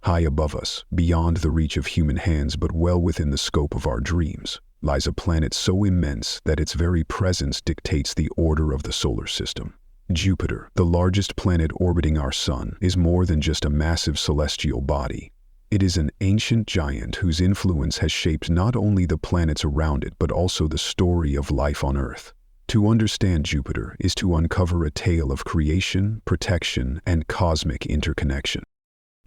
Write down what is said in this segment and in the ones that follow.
High above us, beyond the reach of human hands but well within the scope of our dreams, lies a planet so immense that its very presence dictates the order of the solar system. Jupiter, the largest planet orbiting our sun, is more than just a massive celestial body. It is an ancient giant whose influence has shaped not only the planets around it but also the story of life on Earth. To understand Jupiter is to uncover a tale of creation, protection, and cosmic interconnection.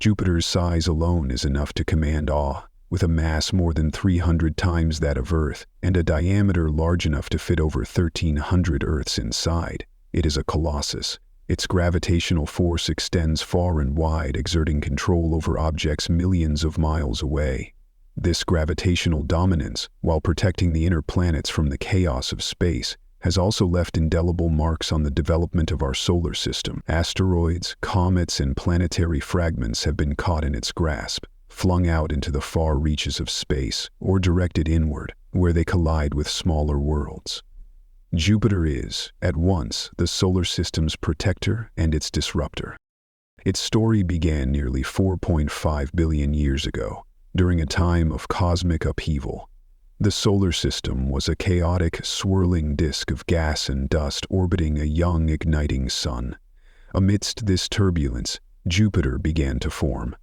Jupiter's size alone is enough to command awe. With a mass more than 300 times that of Earth and a diameter large enough to fit over 1,300 Earths inside, it is a colossus. Its gravitational force extends far and wide, exerting control over objects millions of miles away. This gravitational dominance, while protecting the inner planets from the chaos of space, has also left indelible marks on the development of our solar system. Asteroids, comets, and planetary fragments have been caught in its grasp, flung out into the far reaches of space, or directed inward, where they collide with smaller worlds. Jupiter is, at once, the solar system's protector and its disruptor. Its story began nearly 4.5 billion years ago, during a time of cosmic upheaval. The solar system was a chaotic, swirling disk of gas and dust orbiting a young, igniting sun. Amidst this turbulence, Jupiter began to form.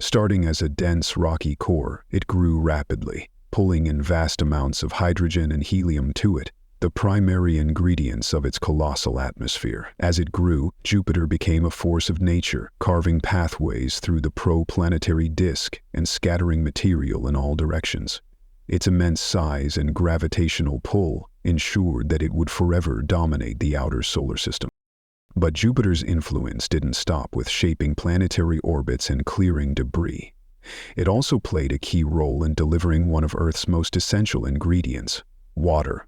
Starting as a dense, rocky core, it grew rapidly, pulling in vast amounts of hydrogen and helium to it, the primary ingredients of its colossal atmosphere. As it grew, Jupiter became a force of nature, carving pathways through the pro-planetary disk and scattering material in all directions. Its immense size and gravitational pull ensured that it would forever dominate the outer solar system. But Jupiter's influence didn't stop with shaping planetary orbits and clearing debris. It also played a key role in delivering one of Earth's most essential ingredients: water.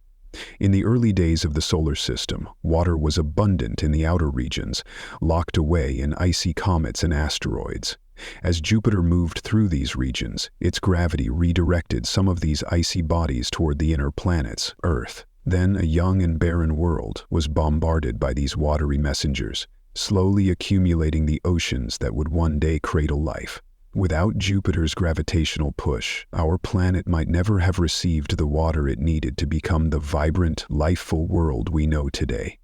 In the early days of the solar system, water was abundant in the outer regions, locked away in icy comets and asteroids. As Jupiter moved through these regions, its gravity redirected some of these icy bodies toward the inner planets, Earth. Then a young and barren world was bombarded by these watery messengers, slowly accumulating the oceans that would one day cradle life. Without Jupiter's gravitational push, our planet might never have received the water it needed to become the vibrant, lifeful world we know today.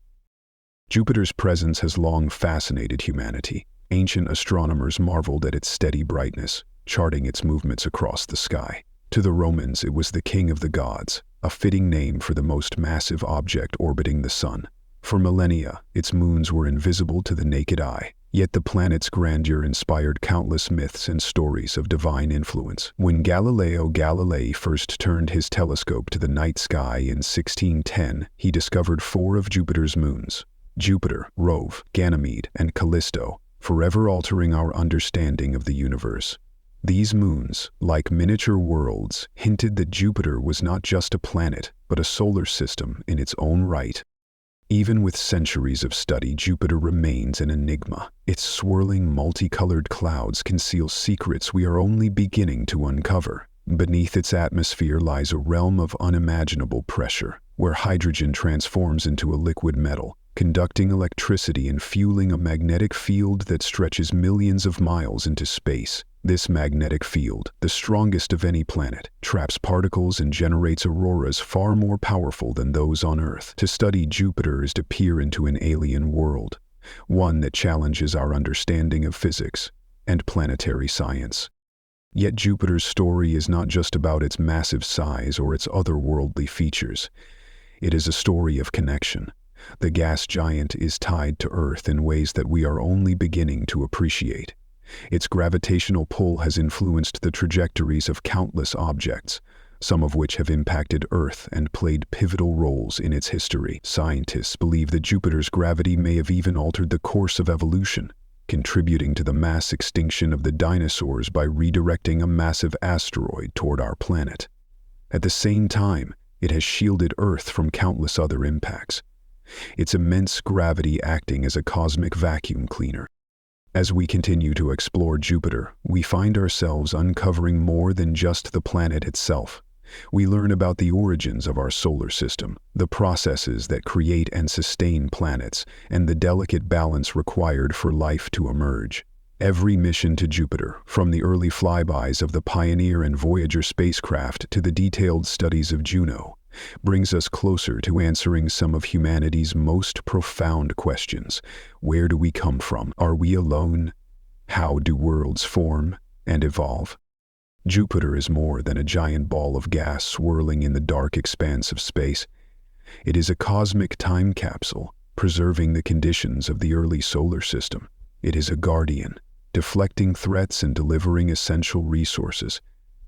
Jupiter's presence has long fascinated humanity. Ancient astronomers marveled at its steady brightness, charting its movements across the sky. To the Romans, it was the king of the gods, a fitting name for the most massive object orbiting the sun. For millennia, its moons were invisible to the naked eye. Yet the planet's grandeur inspired countless myths and stories of divine influence. When Galileo Galilei first turned his telescope to the night sky in 1610, he discovered 4 of Jupiter's moons: Jupiter, Rove, Ganymede, and Callisto, forever altering our understanding of the universe. These moons, like miniature worlds, hinted that Jupiter was not just a planet, but a solar system in its own right. Even with centuries of study, Jupiter remains an enigma. Its swirling, multicolored clouds conceal secrets we are only beginning to uncover. Beneath its atmosphere lies a realm of unimaginable pressure, where hydrogen transforms into a liquid metal, conducting electricity and fueling a magnetic field that stretches millions of miles into space. This magnetic field, the strongest of any planet, traps particles and generates auroras far more powerful than those on Earth. To study Jupiter is to peer into an alien world, one that challenges our understanding of physics and planetary science. Yet Jupiter's story is not just about its massive size or its otherworldly features. It is a story of connection. The gas giant is tied to Earth in ways that we are only beginning to appreciate. Its gravitational pull has influenced the trajectories of countless objects, some of which have impacted Earth and played pivotal roles in its history. Scientists believe that Jupiter's gravity may have even altered the course of evolution, contributing to the mass extinction of the dinosaurs by redirecting a massive asteroid toward our planet. At the same time, it has shielded Earth from countless other impacts, its immense gravity acting as a cosmic vacuum cleaner. As we continue to explore Jupiter, we find ourselves uncovering more than just the planet itself. We learn about the origins of our solar system, the processes that create and sustain planets, and the delicate balance required for life to emerge. Every mission to Jupiter, from the early flybys of the Pioneer and Voyager spacecraft to the detailed studies of Juno, brings us closer to answering some of humanity's most profound questions. Where do we come from? Are we alone? How do worlds form and evolve? Jupiter is more than a giant ball of gas swirling in the dark expanse of space. It is a cosmic time capsule, preserving the conditions of the early solar system. It is a guardian, deflecting threats and delivering essential resources.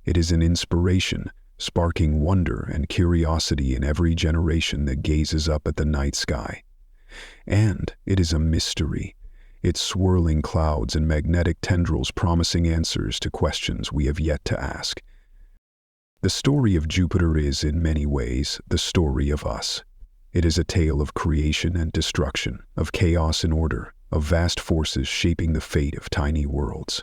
It is an inspiration, sparking wonder and curiosity in every generation that gazes up at the night sky. And it is a mystery, its swirling clouds and magnetic tendrils promising answers to questions we have yet to ask. The story of Jupiter is, in many ways, the story of us. It is a tale of creation and destruction, of chaos and order, of vast forces shaping the fate of tiny worlds.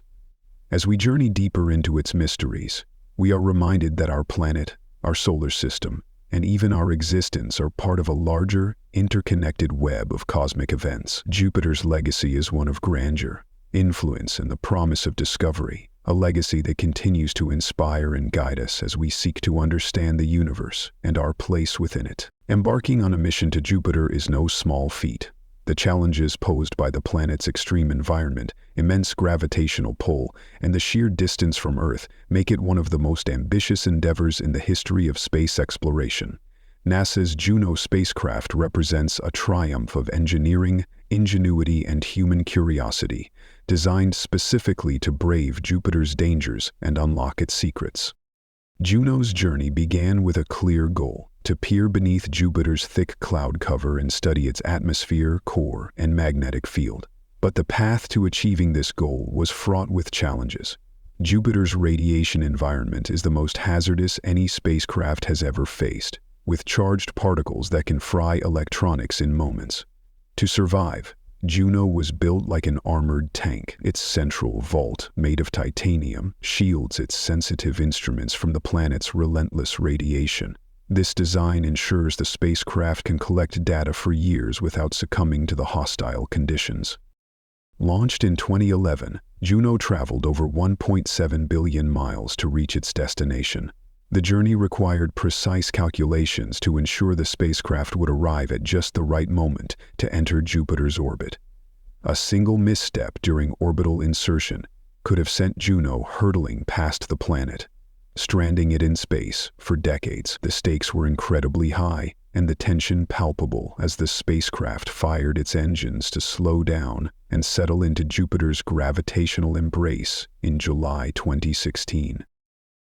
As we journey deeper into its mysteries, we are reminded that our planet, our solar system, and even our existence are part of a larger, interconnected web of cosmic events. Jupiter's legacy is one of grandeur, influence, and the promise of discovery, a legacy that continues to inspire and guide us as we seek to understand the universe and our place within it. Embarking on a mission to Jupiter is no small feat. The challenges posed by the planet's extreme environment, immense gravitational pull, and the sheer distance from Earth make it one of the most ambitious endeavors in the history of space exploration. NASA's Juno spacecraft represents a triumph of engineering, ingenuity, and human curiosity, designed specifically to brave Jupiter's dangers and unlock its secrets. Juno's journey began with a clear goal: to peer beneath Jupiter's thick cloud cover and study its atmosphere, core, and magnetic field. But the path to achieving this goal was fraught with challenges. Jupiter's radiation environment is the most hazardous any spacecraft has ever faced, with charged particles that can fry electronics in moments. To survive, Juno was built like an armored tank. Its central vault, made of titanium, shields its sensitive instruments from the planet's relentless radiation. This design ensures the spacecraft can collect data for years without succumbing to the hostile conditions. Launched in 2011, Juno traveled over 1.7 billion miles to reach its destination. The journey required precise calculations to ensure the spacecraft would arrive at just the right moment to enter Jupiter's orbit. A single misstep during orbital insertion could have sent Juno hurtling past the planet, stranding it in space for decades. The stakes were incredibly high, and the tension palpable as the spacecraft fired its engines to slow down and settle into Jupiter's gravitational embrace in July 2016.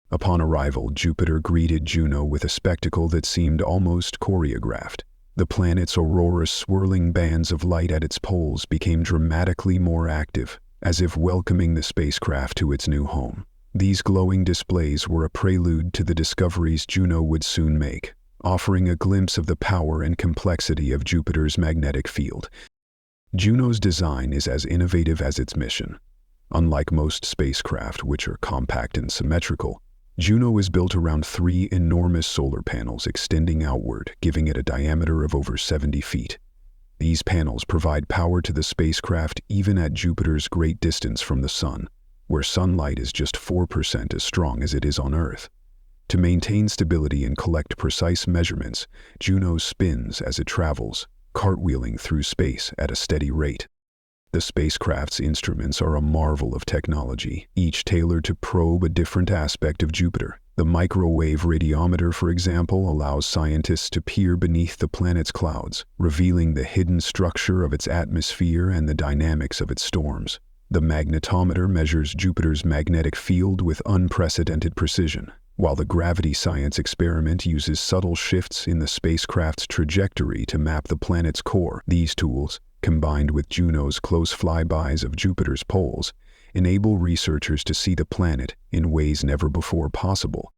Upon arrival, Jupiter greeted Juno with a spectacle that seemed almost choreographed. The planet's aurora's swirling bands of light at its poles became dramatically more active, as if welcoming the spacecraft to its new home. These glowing displays were a prelude to the discoveries Juno would soon make, offering a glimpse of the power and complexity of Jupiter's magnetic field. Juno's design is as innovative as its mission. Unlike most spacecraft, which are compact and symmetrical, Juno is built around 3 enormous solar panels extending outward, giving it a diameter of over 70 feet. These panels provide power to the spacecraft even at Jupiter's great distance from the Sun, where sunlight is just 4% as strong as it is on Earth. To maintain stability and collect precise measurements, Juno spins as it travels, cartwheeling through space at a steady rate. The spacecraft's instruments are a marvel of technology, each tailored to probe a different aspect of Jupiter. The microwave radiometer, for example, allows scientists to peer beneath the planet's clouds, revealing the hidden structure of its atmosphere and the dynamics of its storms. The magnetometer measures Jupiter's magnetic field with unprecedented precision, while the gravity science experiment uses subtle shifts in the spacecraft's trajectory to map the planet's core. These tools, combined with Juno's close flybys of Jupiter's poles, enable researchers to see the planet in ways never before possible.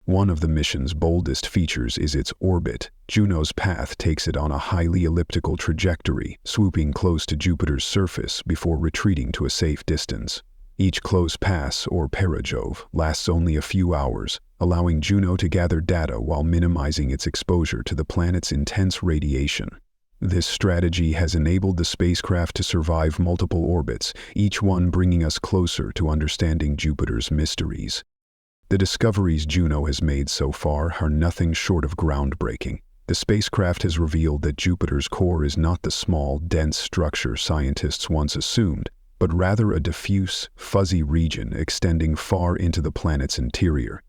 One of the mission's boldest features is its orbit. Juno's path takes it on a highly elliptical trajectory, swooping close to Jupiter's surface before retreating to a safe distance. Each close pass, or perijove, lasts only a few hours, allowing Juno to gather data while minimizing its exposure to the planet's intense radiation. This strategy has enabled the spacecraft to survive multiple orbits, each one bringing us closer to understanding Jupiter's mysteries. The discoveries Juno has made so far are nothing short of groundbreaking. The spacecraft has revealed that Jupiter's core is not the small, dense structure scientists once assumed, but rather a diffuse, fuzzy region extending far into the planet's interior.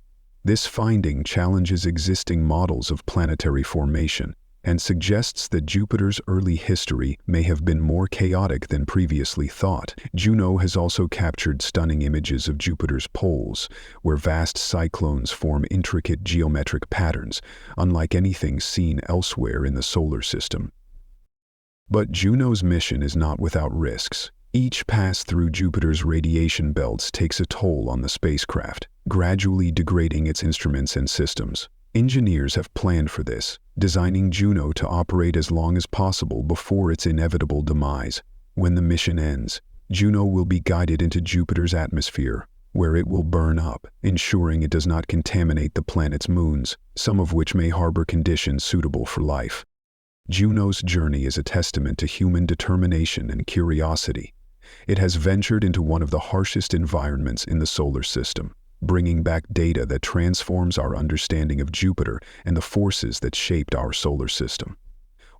This finding challenges existing models of planetary formation and suggests that Jupiter's early history may have been more chaotic than previously thought. Juno has also captured stunning images of Jupiter's poles, where vast cyclones form intricate geometric patterns, unlike anything seen elsewhere in the solar system. But Juno's mission is not without risks. Each pass through Jupiter's radiation belts takes a toll on the spacecraft, gradually degrading its instruments and systems. Engineers have planned for this, designing Juno to operate as long as possible before its inevitable demise. When the mission ends, Juno will be guided into Jupiter's atmosphere, where it will burn up, ensuring it does not contaminate the planet's moons, some of which may harbor conditions suitable for life. Juno's journey is a testament to human determination and curiosity. It has ventured into one of the harshest environments in the solar system, bringing back data that transforms our understanding of Jupiter and the forces that shaped our solar system.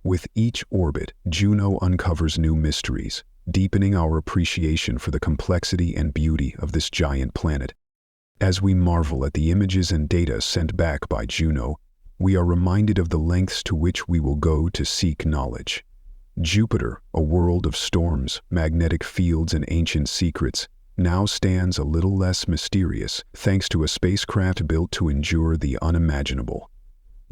With each orbit, Juno uncovers new mysteries, deepening our appreciation for the complexity and beauty of this giant planet. As we marvel at the images and data sent back by Juno, we are reminded of the lengths to which we will go to seek knowledge. Jupiter, a world of storms, magnetic fields, and ancient secrets, now stands a little less mysterious thanks to a spacecraft built to endure the unimaginable.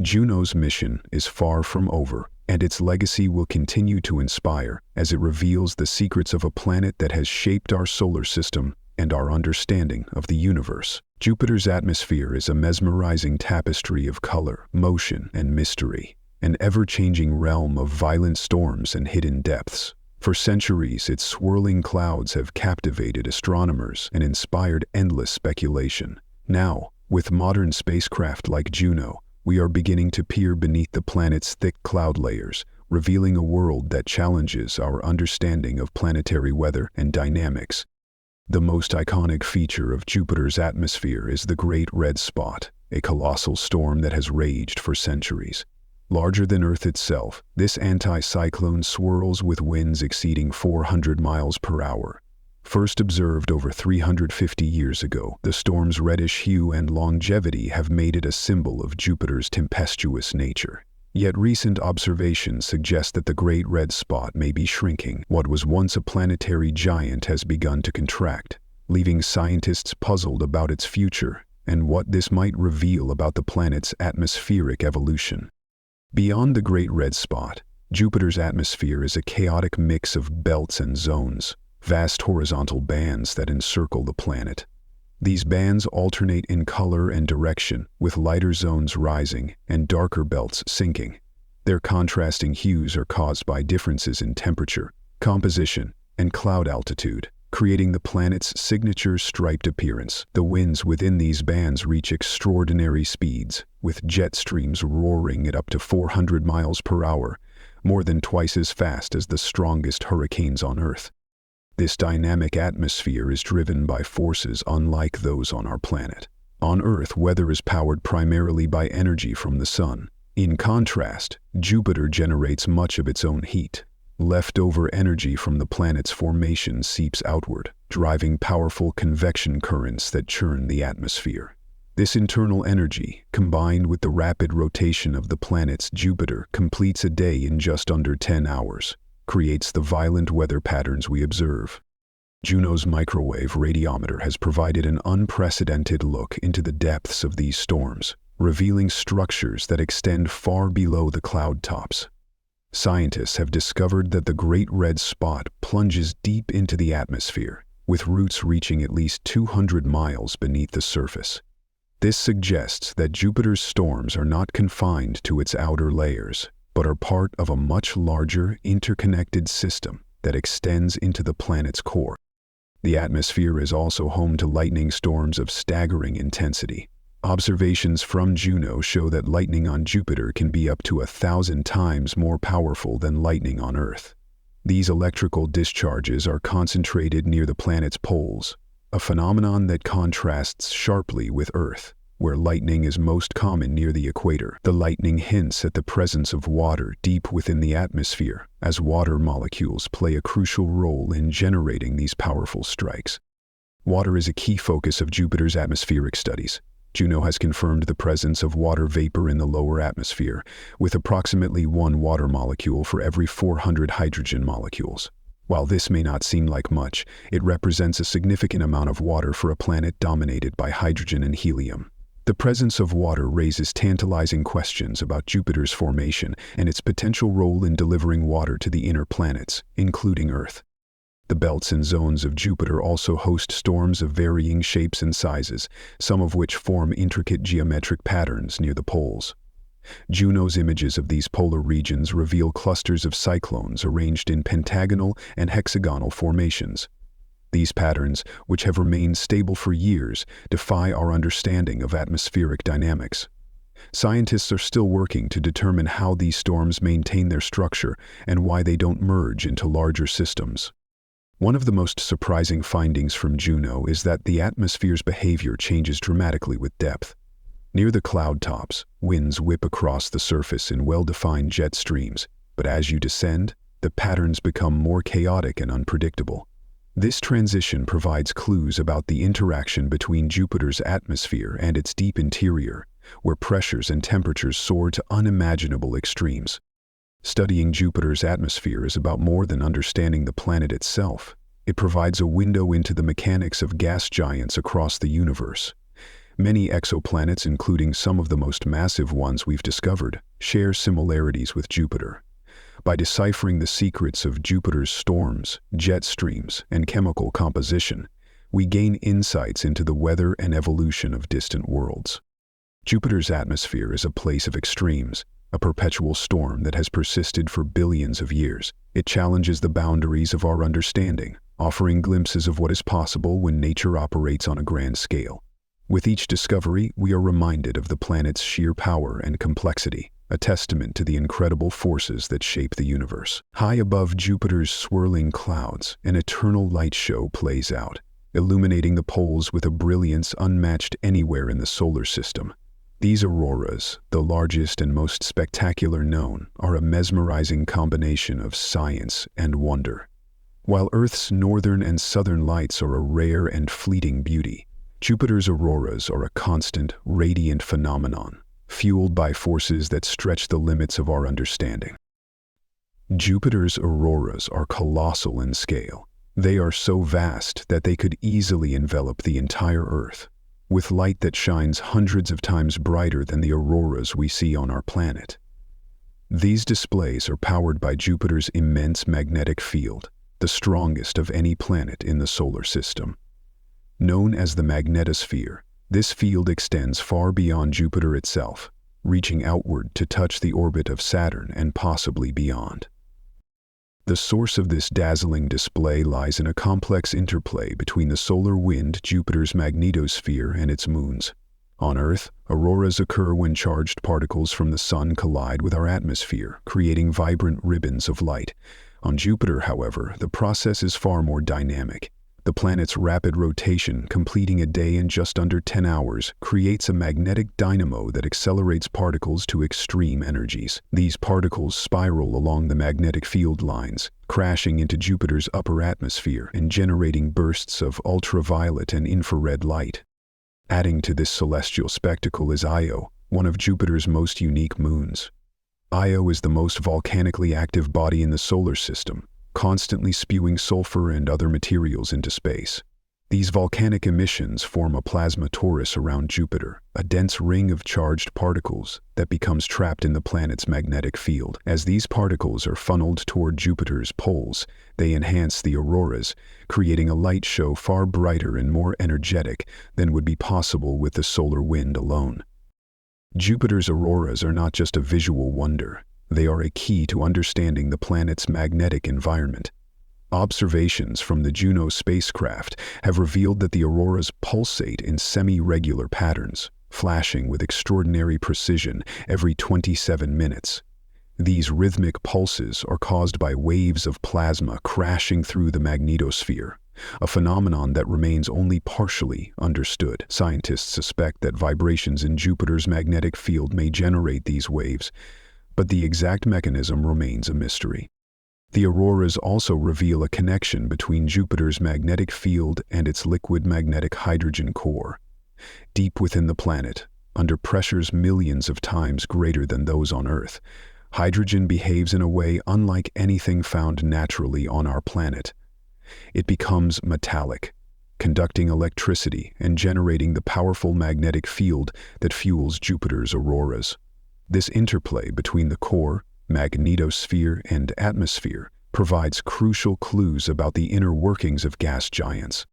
Juno's mission is far from over, and its legacy will continue to inspire as it reveals the secrets of a planet that has shaped our solar system and our understanding of the universe. Jupiter's atmosphere is a mesmerizing tapestry of color, motion, and mystery, an ever-changing realm of violent storms and hidden depths. For centuries, its swirling clouds have captivated astronomers and inspired endless speculation. Now, with modern spacecraft like Juno, we are beginning to peer beneath the planet's thick cloud layers, revealing a world that challenges our understanding of planetary weather and dynamics. The most iconic feature of Jupiter's atmosphere is the Great Red Spot, a colossal storm that has raged for centuries. Larger than Earth itself, this anticyclone swirls with winds exceeding 400 miles per hour. First observed over 350 years ago, the storm's reddish hue and longevity have made it a symbol of Jupiter's tempestuous nature. Yet recent observations suggest that the Great Red Spot may be shrinking. What was once a planetary giant has begun to contract, leaving scientists puzzled about its future and what this might reveal about the planet's atmospheric evolution. Beyond the Great Red Spot, Jupiter's atmosphere is a chaotic mix of belts and zones, vast horizontal bands that encircle the planet. These bands alternate in color and direction, with lighter zones rising and darker belts sinking. Their contrasting hues are caused by differences in temperature, composition, and cloud altitude, creating the planet's signature striped appearance. The winds within these bands reach extraordinary speeds, with jet streams roaring at up to 400 miles per hour, more than twice as fast as the strongest hurricanes on Earth. This dynamic atmosphere is driven by forces unlike those on our planet. On Earth, weather is powered primarily by energy from the sun. In contrast, Jupiter generates much of its own heat. Leftover energy from the planet's formation seeps outward, driving powerful convection currents that churn the atmosphere. This internal energy, combined with the rapid rotation of the planet's Jupiter, completes a day in just under 10 hours, creates the violent weather patterns we observe. Juno's microwave radiometer has provided an unprecedented look into the depths of these storms, revealing structures that extend far below the cloud tops. Scientists have discovered that the Great Red Spot plunges deep into the atmosphere, with roots reaching at least 200 miles beneath the surface. This suggests that Jupiter's storms are not confined to its outer layers, but are part of a much larger, interconnected system that extends into the planet's core. The atmosphere is also home to lightning storms of staggering intensity, Observations from Juno show that lightning on Jupiter can be up to 1,000 times more powerful than lightning on Earth. These electrical discharges are concentrated near the planet's poles, a phenomenon that contrasts sharply with Earth, where lightning is most common near the equator. The lightning hints at the presence of water deep within the atmosphere, as water molecules play a crucial role in generating these powerful strikes. Water is a key focus of Jupiter's atmospheric studies. Juno has confirmed the presence of water vapor in the lower atmosphere, with approximately 1 water molecule for every 400 hydrogen molecules. While this may not seem like much, it represents a significant amount of water for a planet dominated by hydrogen and helium. The presence of water raises tantalizing questions about Jupiter's formation and its potential role in delivering water to the inner planets, including Earth. The belts and zones of Jupiter also host storms of varying shapes and sizes, some of which form intricate geometric patterns near the poles. Juno's images of these polar regions reveal clusters of cyclones arranged in pentagonal and hexagonal formations. These patterns, which have remained stable for years, defy our understanding of atmospheric dynamics. Scientists are still working to determine how these storms maintain their structure and why they don't merge into larger systems. One of the most surprising findings from Juno is that the atmosphere's behavior changes dramatically with depth. Near the cloud tops, winds whip across the surface in well-defined jet streams, but as you descend, the patterns become more chaotic and unpredictable. This transition provides clues about the interaction between Jupiter's atmosphere and its deep interior, where pressures and temperatures soar to unimaginable extremes. Studying Jupiter's atmosphere is about more than understanding the planet itself. It provides a window into the mechanics of gas giants across the universe. Many exoplanets, including some of the most massive ones we've discovered, share similarities with Jupiter. By deciphering the secrets of Jupiter's storms, jet streams, and chemical composition, we gain insights into the weather and evolution of distant worlds. Jupiter's atmosphere is a place of extremes, a perpetual storm that has persisted for billions of years. It challenges the boundaries of our understanding, offering glimpses of what is possible when nature operates on a grand scale. With each discovery, we are reminded of the planet's sheer power and complexity, a testament to the incredible forces that shape the universe. High above Jupiter's swirling clouds, an eternal light show plays out, illuminating the poles with a brilliance unmatched anywhere in the solar system. These auroras, the largest and most spectacular known, are a mesmerizing combination of science and wonder. While Earth's northern and southern lights are a rare and fleeting beauty, Jupiter's auroras are a constant, radiant phenomenon, fueled by forces that stretch the limits of our understanding. Jupiter's auroras are colossal in scale. They are so vast that they could easily envelop the entire Earth, with light that shines hundreds of times brighter than the auroras we see on our planet. These displays are powered by Jupiter's immense magnetic field, the strongest of any planet in the solar system. Known as the magnetosphere, this field extends far beyond Jupiter itself, reaching outward to touch the orbit of Saturn and possibly beyond. The source of this dazzling display lies in a complex interplay between the solar wind, Jupiter's magnetosphere, and its moons. On Earth, auroras occur when charged particles from the Sun collide with our atmosphere, creating vibrant ribbons of light. On Jupiter, however, the process is far more dynamic. The planet's rapid rotation, completing a day in just under 10 hours, creates a magnetic dynamo that accelerates particles to extreme energies. These particles spiral along the magnetic field lines, crashing into Jupiter's upper atmosphere and generating bursts of ultraviolet and infrared light. Adding to this celestial spectacle is Io, one of Jupiter's most unique moons. Io is the most volcanically active body in the solar system, constantly spewing sulfur and other materials into space. These volcanic emissions form a plasma torus around Jupiter, a dense ring of charged particles that becomes trapped in the planet's magnetic field. As these particles are funneled toward Jupiter's poles, they enhance the auroras, creating a light show far brighter and more energetic than would be possible with the solar wind alone. Jupiter's auroras are not just a visual wonder. They are a key to understanding the planet's magnetic environment. Observations from the Juno spacecraft have revealed that the auroras pulsate in semi-regular patterns, flashing with extraordinary precision every 27 minutes. These rhythmic pulses are caused by waves of plasma crashing through the magnetosphere, a phenomenon that remains only partially understood. Scientists suspect that vibrations in Jupiter's magnetic field may generate these waves, but the exact mechanism remains a mystery. The auroras also reveal a connection between Jupiter's magnetic field and its liquid magnetic hydrogen core. Deep within the planet, under pressures millions of times greater than those on Earth, hydrogen behaves in a way unlike anything found naturally on our planet. It becomes metallic, conducting electricity and generating the powerful magnetic field that fuels Jupiter's auroras. This interplay between the core, magnetosphere, and atmosphere provides crucial clues about the inner workings of gas giants.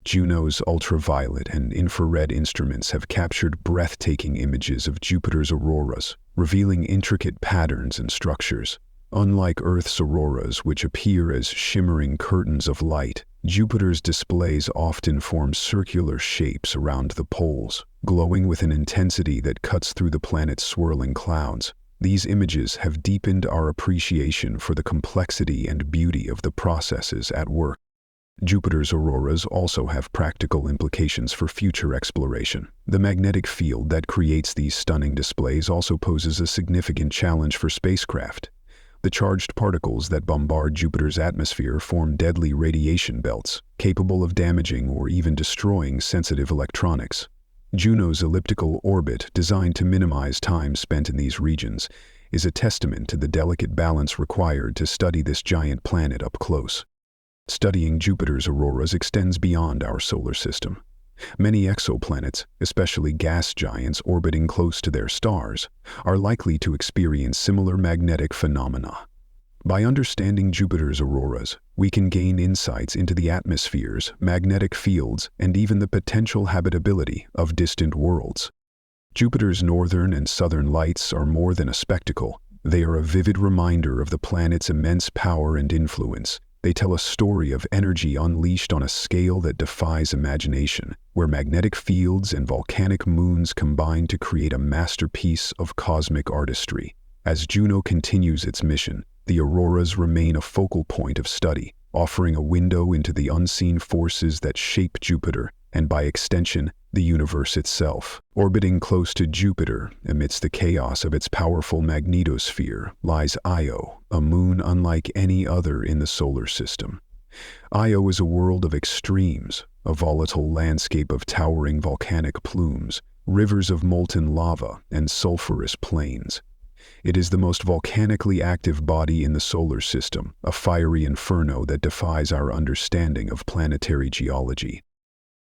Juno's ultraviolet and infrared instruments have captured breathtaking images of Jupiter's auroras, revealing intricate patterns and structures. Unlike Earth's auroras, which appear as shimmering curtains of light, Jupiter's displays often form circular shapes around the poles, glowing with an intensity that cuts through the planet's swirling clouds. These images have deepened our appreciation for the complexity and beauty of the processes at work. Jupiter's auroras also have practical implications for future exploration. The magnetic field that creates these stunning displays also poses a significant challenge for spacecraft. The charged particles that bombard Jupiter's atmosphere form deadly radiation belts, capable of damaging or even destroying sensitive electronics. Juno's elliptical orbit, designed to minimize time spent in these regions, is a testament to the delicate balance required to study this giant planet up close. Studying Jupiter's auroras extends beyond our solar system. Many exoplanets, especially gas giants orbiting close to their stars, are likely to experience similar magnetic phenomena. By understanding Jupiter's auroras, we can gain insights into the atmospheres, magnetic fields, and even the potential habitability of distant worlds. Jupiter's northern and southern lights are more than a spectacle. They are a vivid reminder of the planet's immense power and influence. They tell a story of energy unleashed on a scale that defies imagination, where magnetic fields and volcanic moons combine to create a masterpiece of cosmic artistry. As Juno continues its mission, the auroras remain a focal point of study, offering a window into the unseen forces that shape Jupiter, and by extension, the universe itself. Orbiting close to Jupiter, amidst the chaos of its powerful magnetosphere, lies Io, a moon unlike any other in the solar system. Io is a world of extremes, a volatile landscape of towering volcanic plumes, rivers of molten lava, and sulfurous plains. It is the most volcanically active body in the solar system, a fiery inferno that defies our understanding of planetary geology.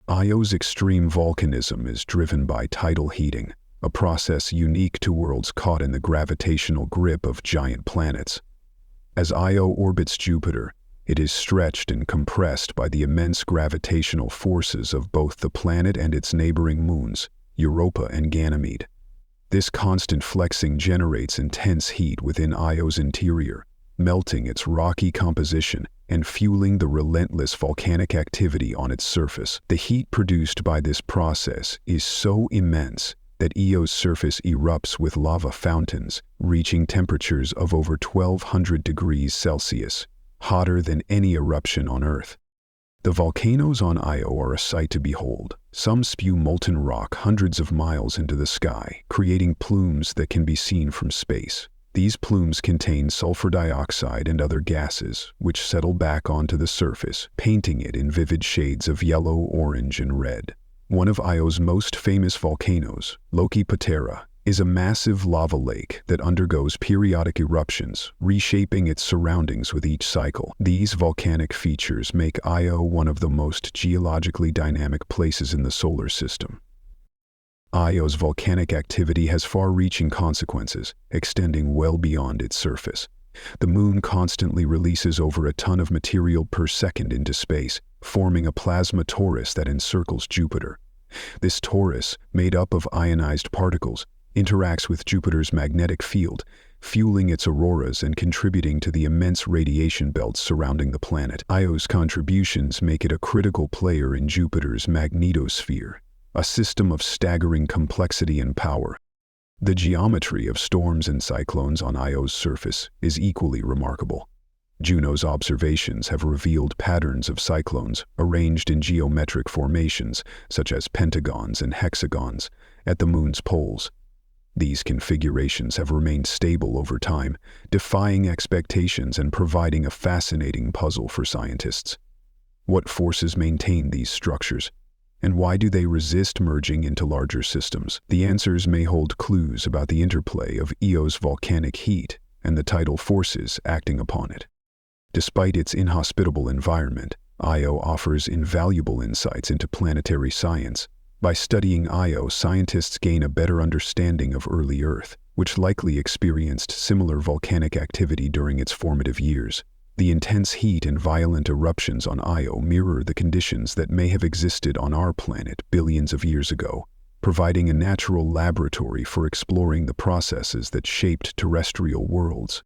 Io's extreme volcanism is driven by tidal heating, a process unique to worlds caught in the gravitational grip of giant planets. As Io orbits Jupiter, it is stretched and compressed by the immense gravitational forces of both the planet and its neighboring moons, Europa and Ganymede. This constant flexing generates intense heat within Io's interior, melting its rocky composition and fueling the relentless volcanic activity on its surface. The heat produced by this process is so immense that Io's surface erupts with lava fountains, reaching temperatures of over 1,200 degrees Celsius, hotter than any eruption on Earth. The volcanoes on Io are a sight to behold. Some spew molten rock hundreds of miles into the sky, creating plumes that can be seen from space. These plumes contain sulfur dioxide and other gases, which settle back onto the surface, painting it in vivid shades of yellow, orange, and red. One of Io's most famous volcanoes, Loki Patera, is a massive lava lake that undergoes periodic eruptions, reshaping its surroundings with each cycle. These volcanic features make Io one of the most geologically dynamic places in the solar system. Io's volcanic activity has far-reaching consequences, extending well beyond its surface. The moon constantly releases over a ton of material per second into space, forming a plasma torus that encircles Jupiter. This torus, made up of ionized particles, interacts with Jupiter's magnetic field, fueling its auroras and contributing to the immense radiation belts surrounding the planet. Io's contributions make it a critical player in Jupiter's magnetosphere, a system of staggering complexity and power. The geometry of storms and cyclones on Io's surface is equally remarkable. Juno's observations have revealed patterns of cyclones arranged in geometric formations, such as pentagons and hexagons, at the Moon's poles. These configurations have remained stable over time, defying expectations and providing a fascinating puzzle for scientists. What forces maintain these structures? And why do they resist merging into larger systems? The answers may hold clues about the interplay of Io's volcanic heat and the tidal forces acting upon it. Despite its inhospitable environment, Io offers invaluable insights into planetary science. By studying Io, scientists gain a better understanding of early Earth, which likely experienced similar volcanic activity during its formative years. The intense heat and violent eruptions on Io mirror the conditions that may have existed on our planet billions of years ago, providing a natural laboratory for exploring the processes that shaped terrestrial worlds.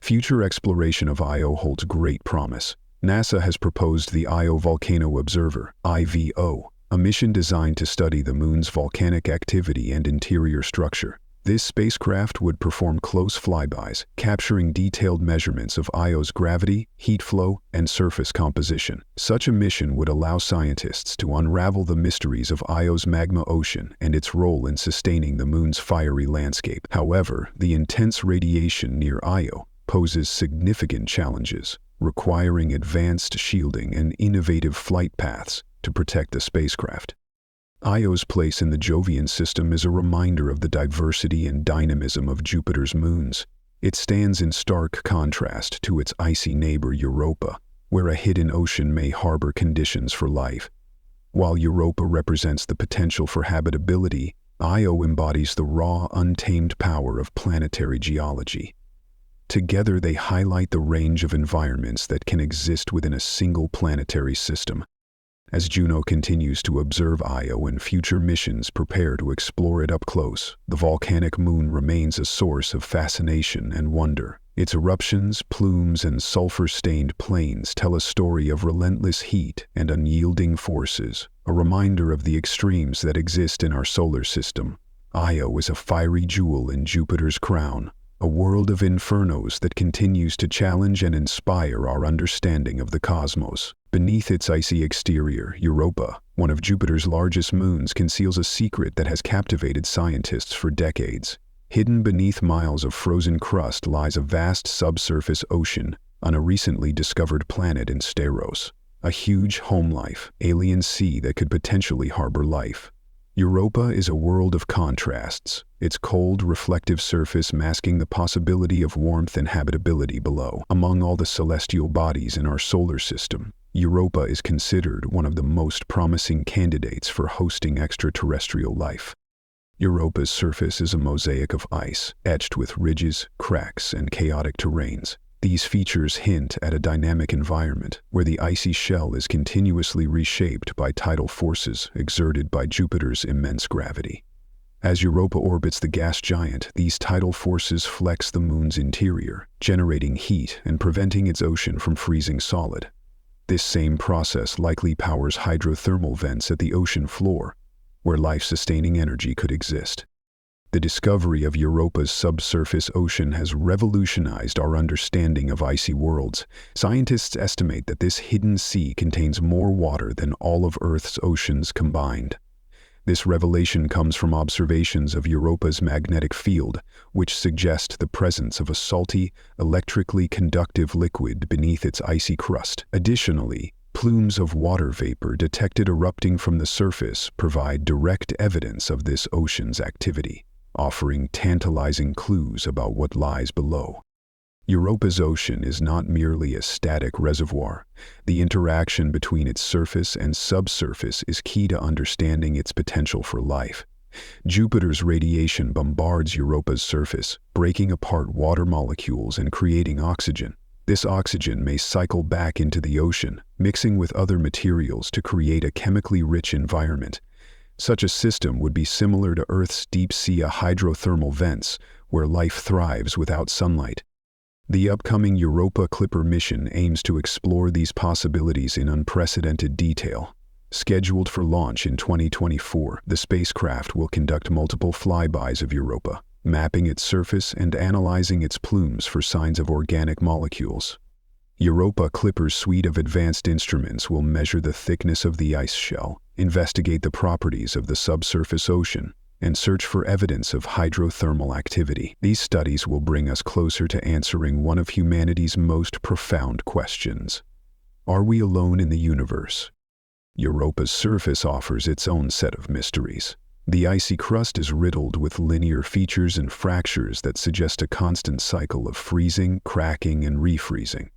Future exploration of Io holds great promise. NASA has proposed the Io Volcano Observer, IVO, a mission designed to study the Moon's volcanic activity and interior structure. This spacecraft would perform close flybys, capturing detailed measurements of Io's gravity, heat flow, and surface composition. Such a mission would allow scientists to unravel the mysteries of Io's magma ocean and its role in sustaining the Moon's fiery landscape. However, the intense radiation near Io poses significant challenges, requiring advanced shielding and innovative flight paths to protect the spacecraft. Io's place in the Jovian system is a reminder of the diversity and dynamism of Jupiter's moons. It stands in stark contrast to its icy neighbor Europa, where a hidden ocean may harbor conditions for life. While Europa represents the potential for habitability, Io embodies the raw, untamed power of planetary geology. Together, they highlight the range of environments that can exist within a single planetary system. As Juno continues to observe Io and future missions prepare to explore it up close, the volcanic moon remains a source of fascination and wonder. Its eruptions, plumes, and sulfur-stained plains tell a story of relentless heat and unyielding forces, a reminder of the extremes that exist in our solar system. Io is a fiery jewel in Jupiter's crown, a world of infernos that continues to challenge and inspire our understanding of the cosmos. Beneath its icy exterior, Europa, one of Jupiter's largest moons, conceals a secret that has captivated scientists for decades. Hidden beneath miles of frozen crust lies a vast subsurface ocean on a recently discovered planet in Steros, a huge home-life, alien sea that could potentially harbor life. Europa is a world of contrasts, its cold, reflective surface masking the possibility of warmth and habitability below. Among all the celestial bodies in our solar system, Europa is considered one of the most promising candidates for hosting extraterrestrial life. Europa's surface is a mosaic of ice, etched with ridges, cracks, and chaotic terrains. These features hint at a dynamic environment where the icy shell is continuously reshaped by tidal forces exerted by Jupiter's immense gravity. As Europa orbits the gas giant, these tidal forces flex the moon's interior, generating heat and preventing its ocean from freezing solid. This same process likely powers hydrothermal vents at the ocean floor, where life-sustaining energy could exist. The discovery of Europa's subsurface ocean has revolutionized our understanding of icy worlds. Scientists estimate that this hidden sea contains more water than all of Earth's oceans combined. This revelation comes from observations of Europa's magnetic field, which suggest the presence of a salty, electrically conductive liquid beneath its icy crust. Additionally, plumes of water vapor detected erupting from the surface provide direct evidence of this ocean's activity, offering tantalizing clues about what lies below. Europa's ocean is not merely a static reservoir. The interaction between its surface and subsurface is key to understanding its potential for life. Jupiter's radiation bombards Europa's surface, breaking apart water molecules and creating oxygen. This oxygen may cycle back into the ocean, mixing with other materials to create a chemically rich environment. Such a system would be similar to Earth's deep-sea hydrothermal vents, where life thrives without sunlight. The upcoming Europa Clipper mission aims to explore these possibilities in unprecedented detail. Scheduled for launch in 2024, the spacecraft will conduct multiple flybys of Europa, mapping its surface and analyzing its plumes for signs of organic molecules. Europa Clipper's suite of advanced instruments will measure the thickness of the ice shell, investigate the properties of the subsurface ocean, and search for evidence of hydrothermal activity. These studies will bring us closer to answering one of humanity's most profound questions. Are we alone in the universe? Europa's surface offers its own set of mysteries. The icy crust is riddled with linear features and fractures that suggest a constant cycle of freezing, cracking, and refreezing.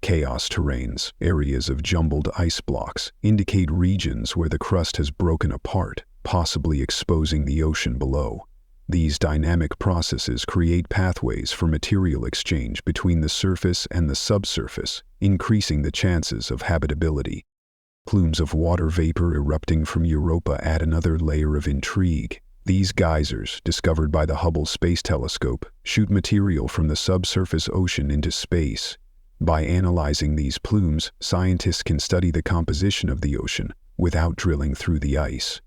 Chaos terrains, areas of jumbled ice blocks, indicate regions where the crust has broken apart, possibly exposing the ocean below. These dynamic processes create pathways for material exchange between the surface and the subsurface, increasing the chances of habitability. Plumes of water vapor erupting from Europa add another layer of intrigue. These geysers, discovered by the Hubble Space Telescope, shoot material from the subsurface ocean into space. By analyzing these plumes, scientists can study the composition of the ocean without drilling through the ice.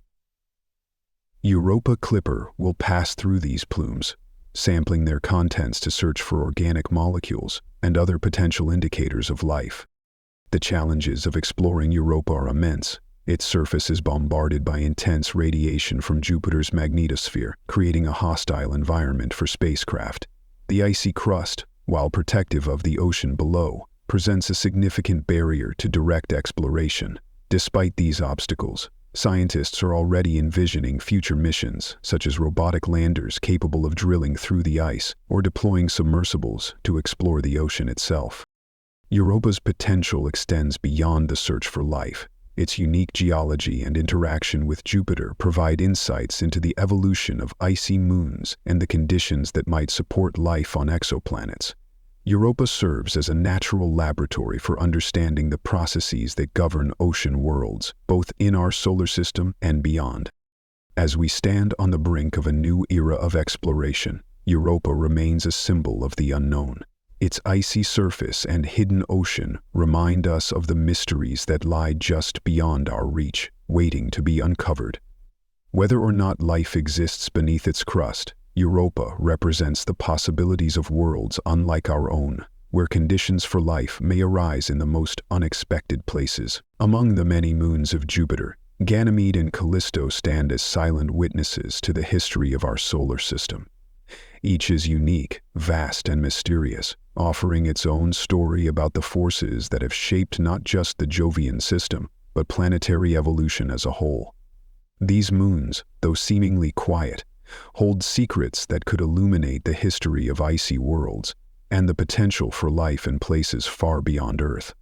Europa Clipper will pass through these plumes, sampling their contents to search for organic molecules and other potential indicators of life. The challenges of exploring Europa are immense. Its surface is bombarded by intense radiation from Jupiter's magnetosphere, creating a hostile environment for spacecraft. The icy crust, while protective of the ocean below, presents a significant barrier to direct exploration. Despite these obstacles, scientists are already envisioning future missions, such as robotic landers capable of drilling through the ice or deploying submersibles to explore the ocean itself. Europa's potential extends beyond the search for life. Its unique geology and interaction with Jupiter provide insights into the evolution of icy moons and the conditions that might support life on exoplanets. Europa serves as a natural laboratory for understanding the processes that govern ocean worlds, both in our solar system and beyond. As we stand on the brink of a new era of exploration, Europa remains a symbol of the unknown. Its icy surface and hidden ocean remind us of the mysteries that lie just beyond our reach, waiting to be uncovered. Whether or not life exists beneath its crust, Europa represents the possibilities of worlds unlike our own, where conditions for life may arise in the most unexpected places. Among the many moons of Jupiter, Ganymede and Callisto stand as silent witnesses to the history of our solar system. Each is unique, vast, and mysterious, offering its own story about the forces that have shaped not just the Jovian system, but planetary evolution as a whole. These moons, though seemingly quiet, hold secrets that could illuminate the history of icy worlds and the potential for life in places far beyond Earth.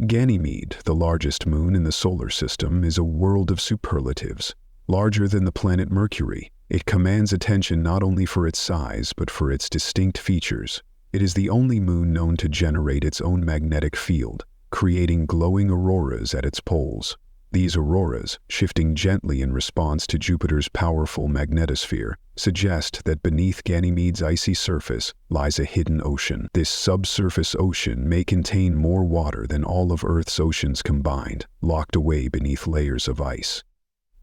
Ganymede, the largest moon in the solar system, is a world of superlatives. Larger than the planet Mercury, it commands attention not only for its size but for its distinct features. It is the only moon known to generate its own magnetic field, creating glowing auroras at its poles. These auroras, shifting gently in response to Jupiter's powerful magnetosphere, suggest that beneath Ganymede's icy surface lies a hidden ocean. This subsurface ocean may contain more water than all of Earth's oceans combined, locked away beneath layers of ice.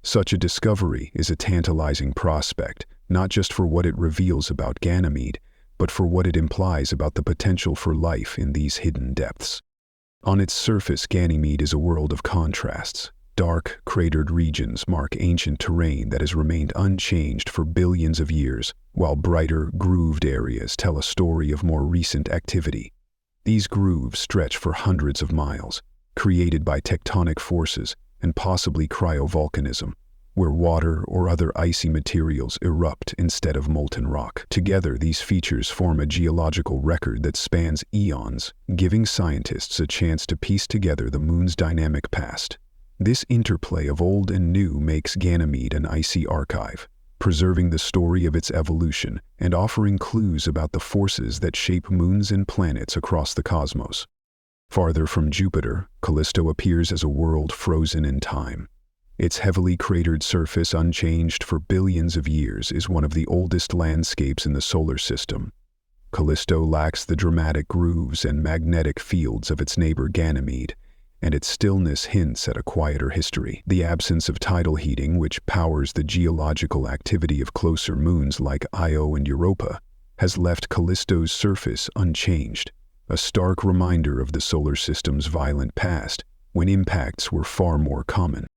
Such a discovery is a tantalizing prospect, not just for what it reveals about Ganymede, but for what it implies about the potential for life in these hidden depths. On its surface, Ganymede is a world of contrasts. Dark, cratered regions mark ancient terrain that has remained unchanged for billions of years, while brighter, grooved areas tell a story of more recent activity. These grooves stretch for hundreds of miles, created by tectonic forces and possibly cryovolcanism, where water or other icy materials erupt instead of molten rock. Together, these features form a geological record that spans eons, giving scientists a chance to piece together the moon's dynamic past. This interplay of old and new makes Ganymede an icy archive, preserving the story of its evolution and offering clues about the forces that shape moons and planets across the cosmos. Farther from Jupiter, Callisto appears as a world frozen in time. Its heavily cratered surface, unchanged for billions of years, is one of the oldest landscapes in the solar system. Callisto lacks the dramatic grooves and magnetic fields of its neighbor Ganymede, and its stillness hints at a quieter history. The absence of tidal heating, which powers the geological activity of closer moons like Io and Europa, has left Callisto's surface unchanged, a stark reminder of the solar system's violent past, when impacts were far more common.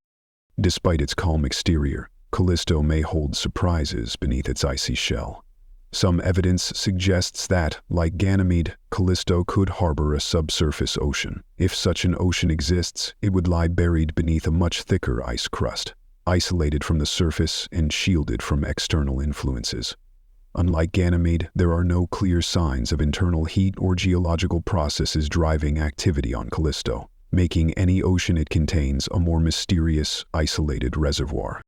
Despite its calm exterior, Callisto may hold surprises beneath its icy shell. Some evidence suggests that, like Ganymede, Callisto could harbor a subsurface ocean. If such an ocean exists, it would lie buried beneath a much thicker ice crust, isolated from the surface and shielded from external influences. Unlike Ganymede, there are no clear signs of internal heat or geological processes driving activity on Callisto, making any ocean it contains a more mysterious, isolated reservoir.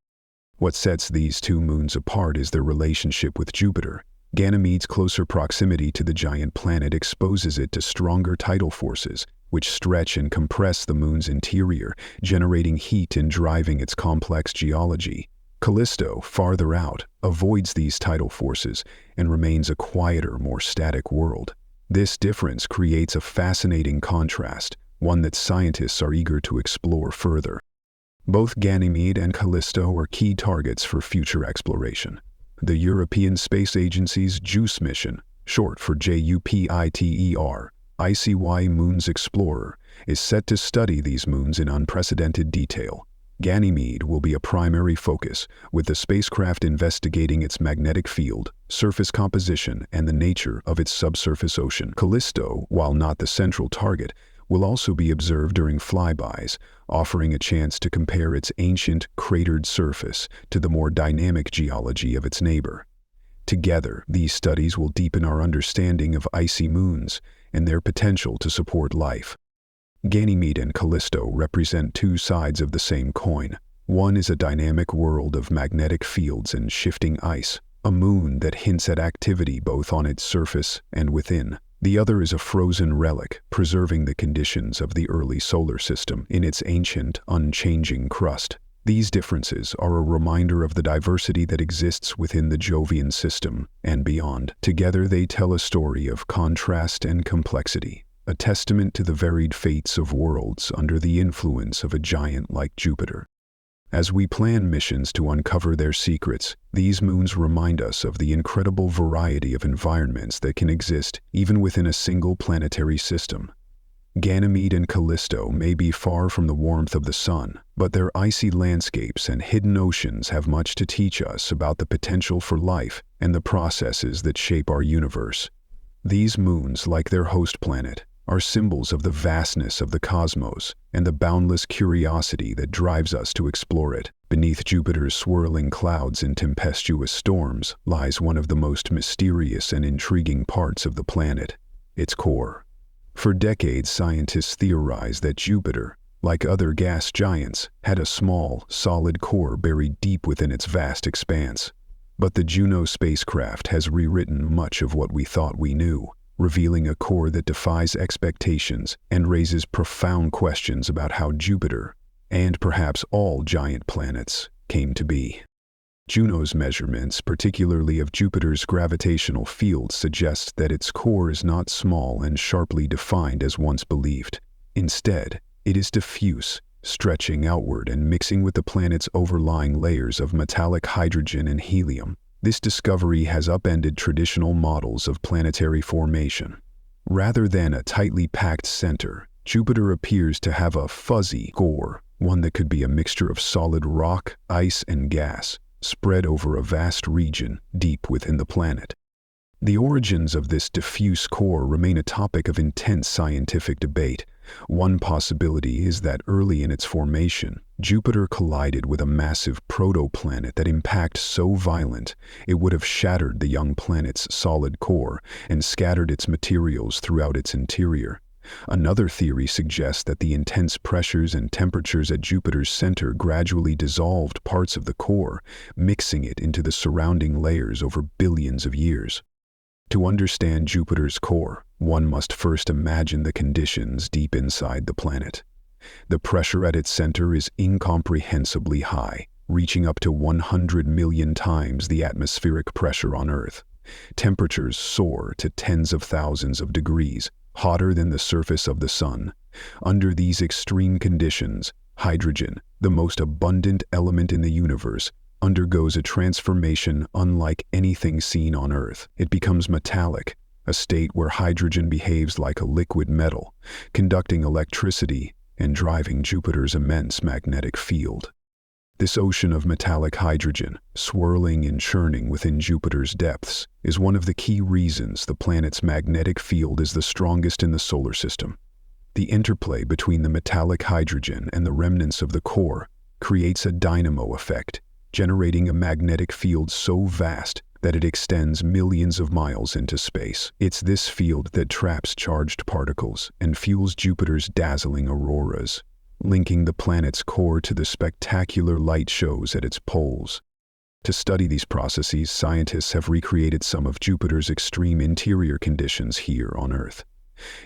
What sets these two moons apart is their relationship with Jupiter. Ganymede's closer proximity to the giant planet exposes it to stronger tidal forces, which stretch and compress the moon's interior, generating heat and driving its complex geology. Callisto, farther out, avoids these tidal forces and remains a quieter, more static world. This difference creates a fascinating contrast, one that scientists are eager to explore further. Both Ganymede and Callisto are key targets for future exploration. The European Space Agency's JUICE mission, short for JUPITER, ICY Moons Explorer, is set to study these moons in unprecedented detail. Ganymede will be a primary focus, with the spacecraft investigating its magnetic field, surface composition, and the nature of its subsurface ocean. Callisto, while not the central target, will also be observed during flybys, offering a chance to compare its ancient, cratered surface to the more dynamic geology of its neighbor. Together, these studies will deepen our understanding of icy moons and their potential to support life. Ganymede and Callisto represent two sides of the same coin. One is a dynamic world of magnetic fields and shifting ice, a moon that hints at activity both on its surface and within. The other is a frozen relic, preserving the conditions of the early solar system in its ancient, unchanging crust. These differences are a reminder of the diversity that exists within the Jovian system and beyond. Together they tell a story of contrast and complexity, a testament to the varied fates of worlds under the influence of a giant like Jupiter. As we plan missions to uncover their secrets, these moons remind us of the incredible variety of environments that can exist even within a single planetary system. Ganymede and Callisto may be far from the warmth of the sun, but their icy landscapes and hidden oceans have much to teach us about the potential for life and the processes that shape our universe. These moons, like their host planet, are symbols of the vastness of the cosmos and the boundless curiosity that drives us to explore it. Beneath Jupiter's swirling clouds and tempestuous storms lies one of the most mysterious and intriguing parts of the planet, its core. For decades, scientists theorized that Jupiter, like other gas giants, had a small, solid core buried deep within its vast expanse. But the Juno spacecraft has rewritten much of what we thought we knew, revealing a core that defies expectations and raises profound questions about how Jupiter, and perhaps all giant planets, came to be. Juno's measurements, particularly of Jupiter's gravitational field, suggest that its core is not small and sharply defined as once believed. Instead, it is diffuse, stretching outward and mixing with the planet's overlying layers of metallic hydrogen and helium. This discovery has upended traditional models of planetary formation. Rather than a tightly packed center, Jupiter appears to have a fuzzy core, one that could be a mixture of solid rock, ice, and gas, spread over a vast region deep within the planet. The origins of this diffuse core remain a topic of intense scientific debate. One possibility is that early in its formation, Jupiter collided with a massive protoplanet that impact so violent it would have shattered the young planet's solid core and scattered its materials throughout its interior. Another theory suggests that the intense pressures and temperatures at Jupiter's center gradually dissolved parts of the core, mixing it into the surrounding layers over billions of years. To understand Jupiter's core, one must first imagine the conditions deep inside the planet. The pressure at its center is incomprehensibly high, reaching up to 100 million times the atmospheric pressure on Earth. Temperatures soar to tens of thousands of degrees, hotter than the surface of the sun, Under these extreme conditions, hydrogen, the most abundant element in the universe, undergoes a transformation unlike anything seen on Earth. It becomes metallic, a state where hydrogen behaves like a liquid metal, conducting electricity and driving Jupiter's immense magnetic field. This ocean of metallic hydrogen, swirling and churning within Jupiter's depths, is one of the key reasons the planet's magnetic field is the strongest in the solar system. The interplay between the metallic hydrogen and the remnants of the core creates a dynamo effect, generating a magnetic field so vast that it extends millions of miles into space. It's this field that traps charged particles and fuels Jupiter's dazzling auroras, linking the planet's core to the spectacular light shows at its poles. To study these processes, scientists have recreated some of Jupiter's extreme interior conditions here on Earth.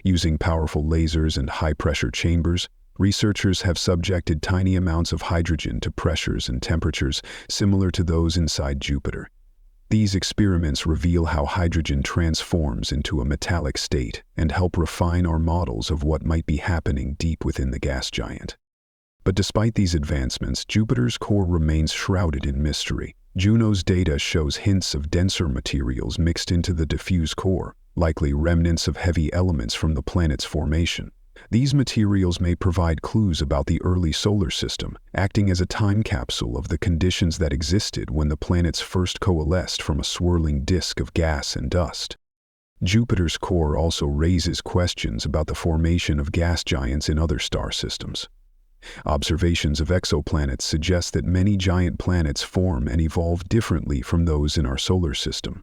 Using powerful lasers and high-pressure chambers, researchers have subjected tiny amounts of hydrogen to pressures and temperatures similar to those inside Jupiter. These experiments reveal how hydrogen transforms into a metallic state and help refine our models of what might be happening deep within the gas giant. But despite these advancements, Jupiter's core remains shrouded in mystery. Juno's data shows hints of denser materials mixed into the diffuse core, likely remnants of heavy elements from the planet's formation. These materials may provide clues about the early solar system, acting as a time capsule of the conditions that existed when the planets first coalesced from a swirling disk of gas and dust. Jupiter's core also raises questions about the formation of gas giants in other star systems. Observations of exoplanets suggest that many giant planets form and evolve differently from those in our solar system.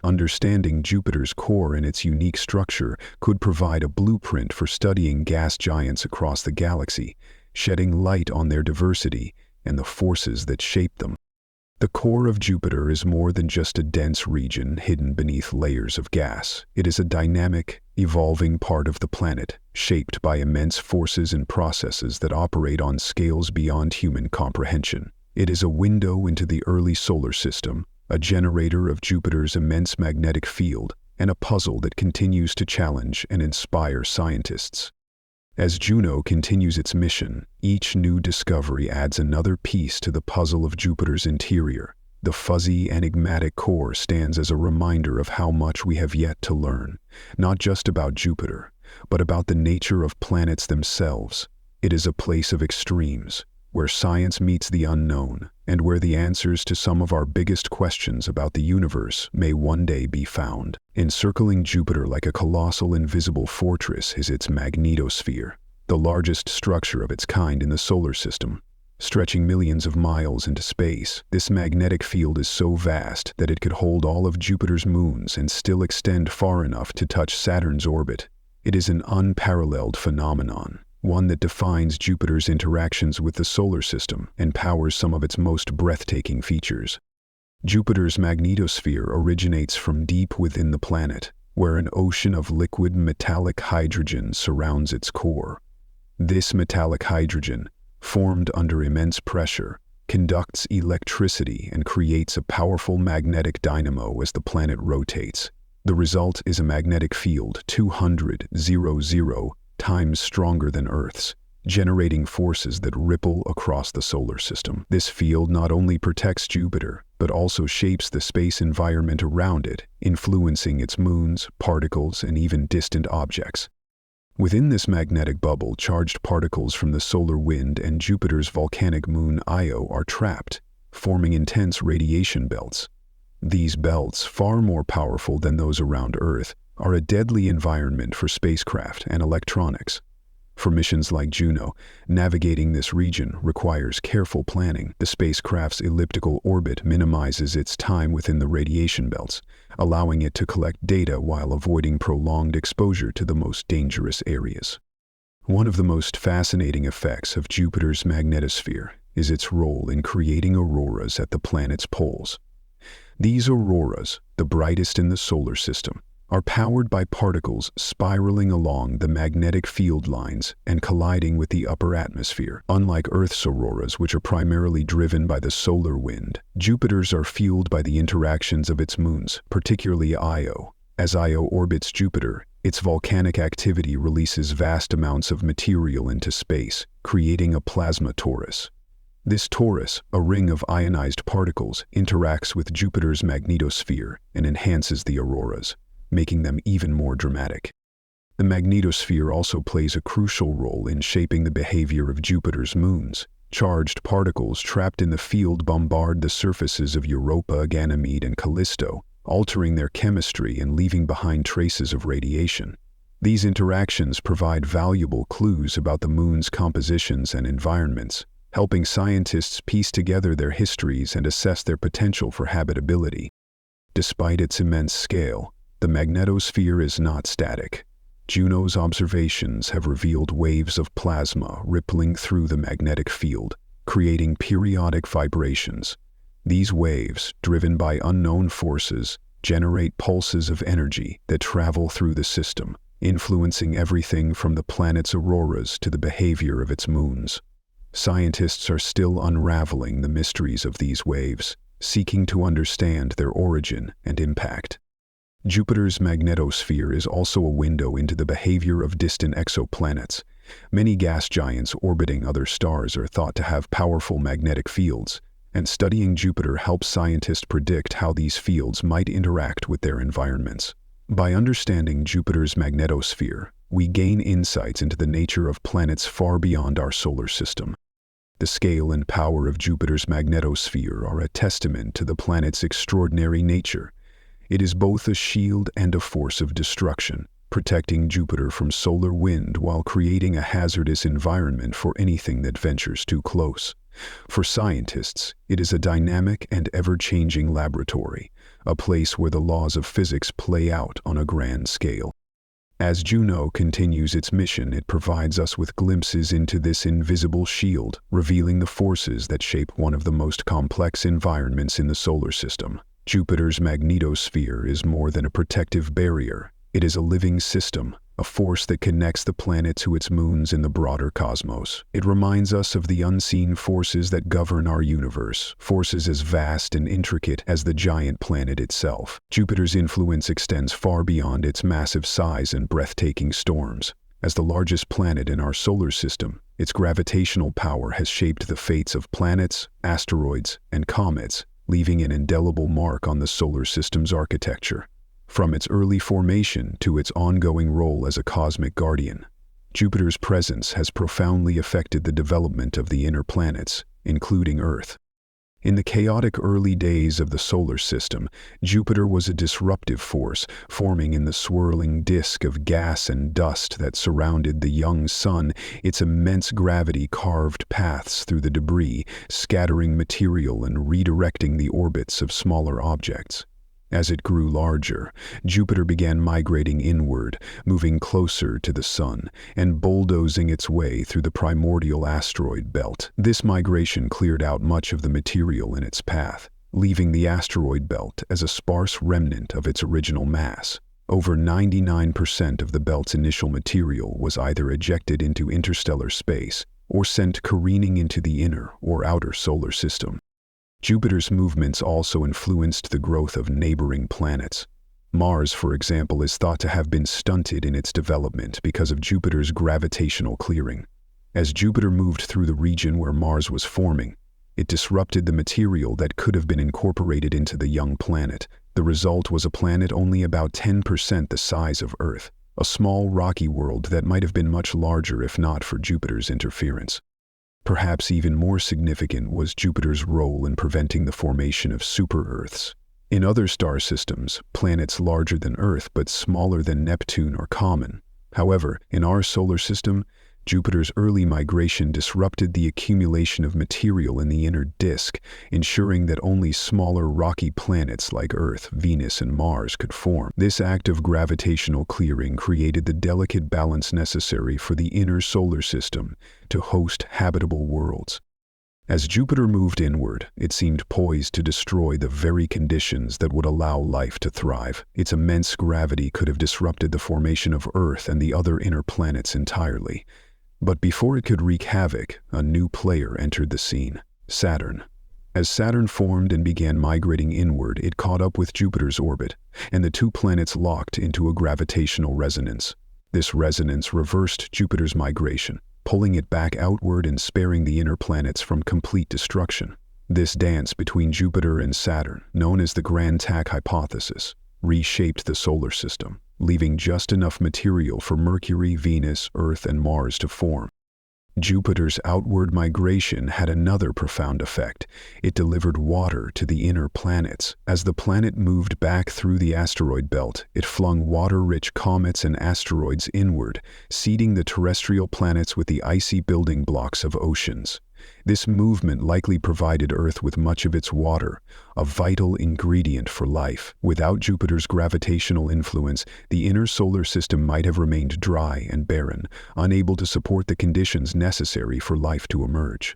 Understanding Jupiter's core and its unique structure could provide a blueprint for studying gas giants across the galaxy, shedding light on their diversity and the forces that shape them. The core of Jupiter is more than just a dense region hidden beneath layers of gas. It is a dynamic, evolving part of the planet, shaped by immense forces and processes that operate on scales beyond human comprehension. It is a window into the early solar system, a generator of Jupiter's immense magnetic field, and a puzzle that continues to challenge and inspire scientists. As Juno continues its mission, each new discovery adds another piece to the puzzle of Jupiter's interior. The fuzzy, enigmatic core stands as a reminder of how much we have yet to learn, not just about Jupiter, but about the nature of planets themselves. It is a place of extremes, where science meets the unknown, and where the answers to some of our biggest questions about the universe may one day be found. Encircling Jupiter like a colossal invisible fortress is its magnetosphere, the largest structure of its kind in the solar system. Stretching millions of miles into space, this magnetic field is so vast that it could hold all of Jupiter's moons and still extend far enough to touch Saturn's orbit. It is an unparalleled phenomenon, one that defines Jupiter's interactions with the solar system and powers some of its most breathtaking features. Jupiter's magnetosphere originates from deep within the planet, where an ocean of liquid metallic hydrogen surrounds its core. This metallic hydrogen, formed under immense pressure, conducts electricity and creates a powerful magnetic dynamo as the planet rotates. The result is a magnetic field 200 times stronger than Earth's, generating forces that ripple across the solar system. This field not only protects Jupiter, but also shapes the space environment around it, influencing its moons, particles, and even distant objects. Within this magnetic bubble, charged particles from the solar wind and Jupiter's volcanic moon Io are trapped, forming intense radiation belts. These belts, far more powerful than those around Earth, are a deadly environment for spacecraft and electronics. For missions like Juno, navigating this region requires careful planning. The spacecraft's elliptical orbit minimizes its time within the radiation belts, allowing it to collect data while avoiding prolonged exposure to the most dangerous areas. One of the most fascinating effects of Jupiter's magnetosphere is its role in creating auroras at the planet's poles. These auroras, the brightest in the solar system, are powered by particles spiraling along the magnetic field lines and colliding with the upper atmosphere. Unlike Earth's auroras, which are primarily driven by the solar wind, Jupiter's are fueled by the interactions of its moons, particularly Io. As Io orbits Jupiter, Its volcanic activity releases vast amounts of material into space, creating a plasma torus. This torus, a ring of ionized particles, interacts with Jupiter's magnetosphere and enhances the auroras, making them even more dramatic. The magnetosphere also plays a crucial role in shaping the behavior of Jupiter's moons. Charged particles trapped in the field bombard the surfaces of Europa, Ganymede, and Callisto, altering their chemistry and leaving behind traces of radiation. These interactions provide valuable clues about the moon's compositions and environments, helping scientists piece together their histories and assess their potential for habitability. Despite its immense scale, the magnetosphere is not static. Juno's observations have revealed waves of plasma rippling through the magnetic field, creating periodic vibrations. These waves, driven by unknown forces, generate pulses of energy that travel through the system, influencing everything from the planet's auroras to the behavior of its moons. Scientists are still unraveling the mysteries of these waves, seeking to understand their origin and impact. Jupiter's magnetosphere is also a window into the behavior of distant exoplanets. Many gas giants orbiting other stars are thought to have powerful magnetic fields, and studying Jupiter helps scientists predict how these fields might interact with their environments. By understanding Jupiter's magnetosphere, we gain insights into the nature of planets far beyond our solar system. The scale and power of Jupiter's magnetosphere are a testament to the planet's extraordinary nature. It is both a shield and a force of destruction, protecting Jupiter from solar wind while creating a hazardous environment for anything that ventures too close. For scientists, it is a dynamic and ever-changing laboratory, a place where the laws of physics play out on a grand scale. As Juno continues its mission, it provides us with glimpses into this invisible shield, revealing the forces that shape one of the most complex environments in the solar system. Jupiter's magnetosphere is more than a protective barrier. It is a living system, a force that connects the planet to its moons in the broader cosmos. It reminds us of the unseen forces that govern our universe, forces as vast and intricate as the giant planet itself. Jupiter's influence extends far beyond its massive size and breathtaking storms. As the largest planet in our solar system, its gravitational power has shaped the fates of planets, asteroids, and comets, leaving an indelible mark on the solar system's architecture. From its early formation to its ongoing role as a cosmic guardian, Jupiter's presence has profoundly affected the development of the inner planets, including Earth. In the chaotic early days of the solar system, Jupiter was a disruptive force, forming in the swirling disk of gas and dust that surrounded the young sun. Its immense gravity carved paths through the debris, scattering material and redirecting the orbits of smaller objects. As it grew larger, Jupiter began migrating inward, moving closer to the Sun, and bulldozing its way through the primordial asteroid belt. This migration cleared out much of the material in its path, leaving the asteroid belt as a sparse remnant of its original mass. Over 99% of the belt's initial material was either ejected into interstellar space or sent careening into the inner or outer solar system. Jupiter's movements also influenced the growth of neighboring planets. Mars, for example, is thought to have been stunted in its development because of Jupiter's gravitational clearing. As Jupiter moved through the region where Mars was forming, it disrupted the material that could have been incorporated into the young planet. The result was a planet only about 10% the size of Earth, a small rocky world that might have been much larger if not for Jupiter's interference. Perhaps even more significant was Jupiter's role in preventing the formation of super-Earths. In other star systems, planets larger than Earth but smaller than Neptune are common. However, in our solar system, Jupiter's early migration disrupted the accumulation of material in the inner disk, ensuring that only smaller rocky planets like Earth, Venus, and Mars could form. This act of gravitational clearing created the delicate balance necessary for the inner solar system to host habitable worlds. As Jupiter moved inward, it seemed poised to destroy the very conditions that would allow life to thrive. Its immense gravity could have disrupted the formation of Earth and the other inner planets entirely. But before it could wreak havoc, a new player entered the scene: Saturn. As Saturn formed and began migrating inward, it caught up with Jupiter's orbit, and the two planets locked into a gravitational resonance. This resonance reversed Jupiter's migration, pulling it back outward and sparing the inner planets from complete destruction. This dance between Jupiter and Saturn, known as the Grand Tack hypothesis, reshaped the solar system, leaving just enough material for Mercury, Venus, Earth, and Mars to form. Jupiter's outward migration had another profound effect. It delivered water to the inner planets. As the planet moved back through the asteroid belt, it flung water-rich comets and asteroids inward, seeding the terrestrial planets with the icy building blocks of oceans. This movement likely provided Earth with much of its water, a vital ingredient for life. Without Jupiter's gravitational influence, the inner solar system might have remained dry and barren, unable to support the conditions necessary for life to emerge.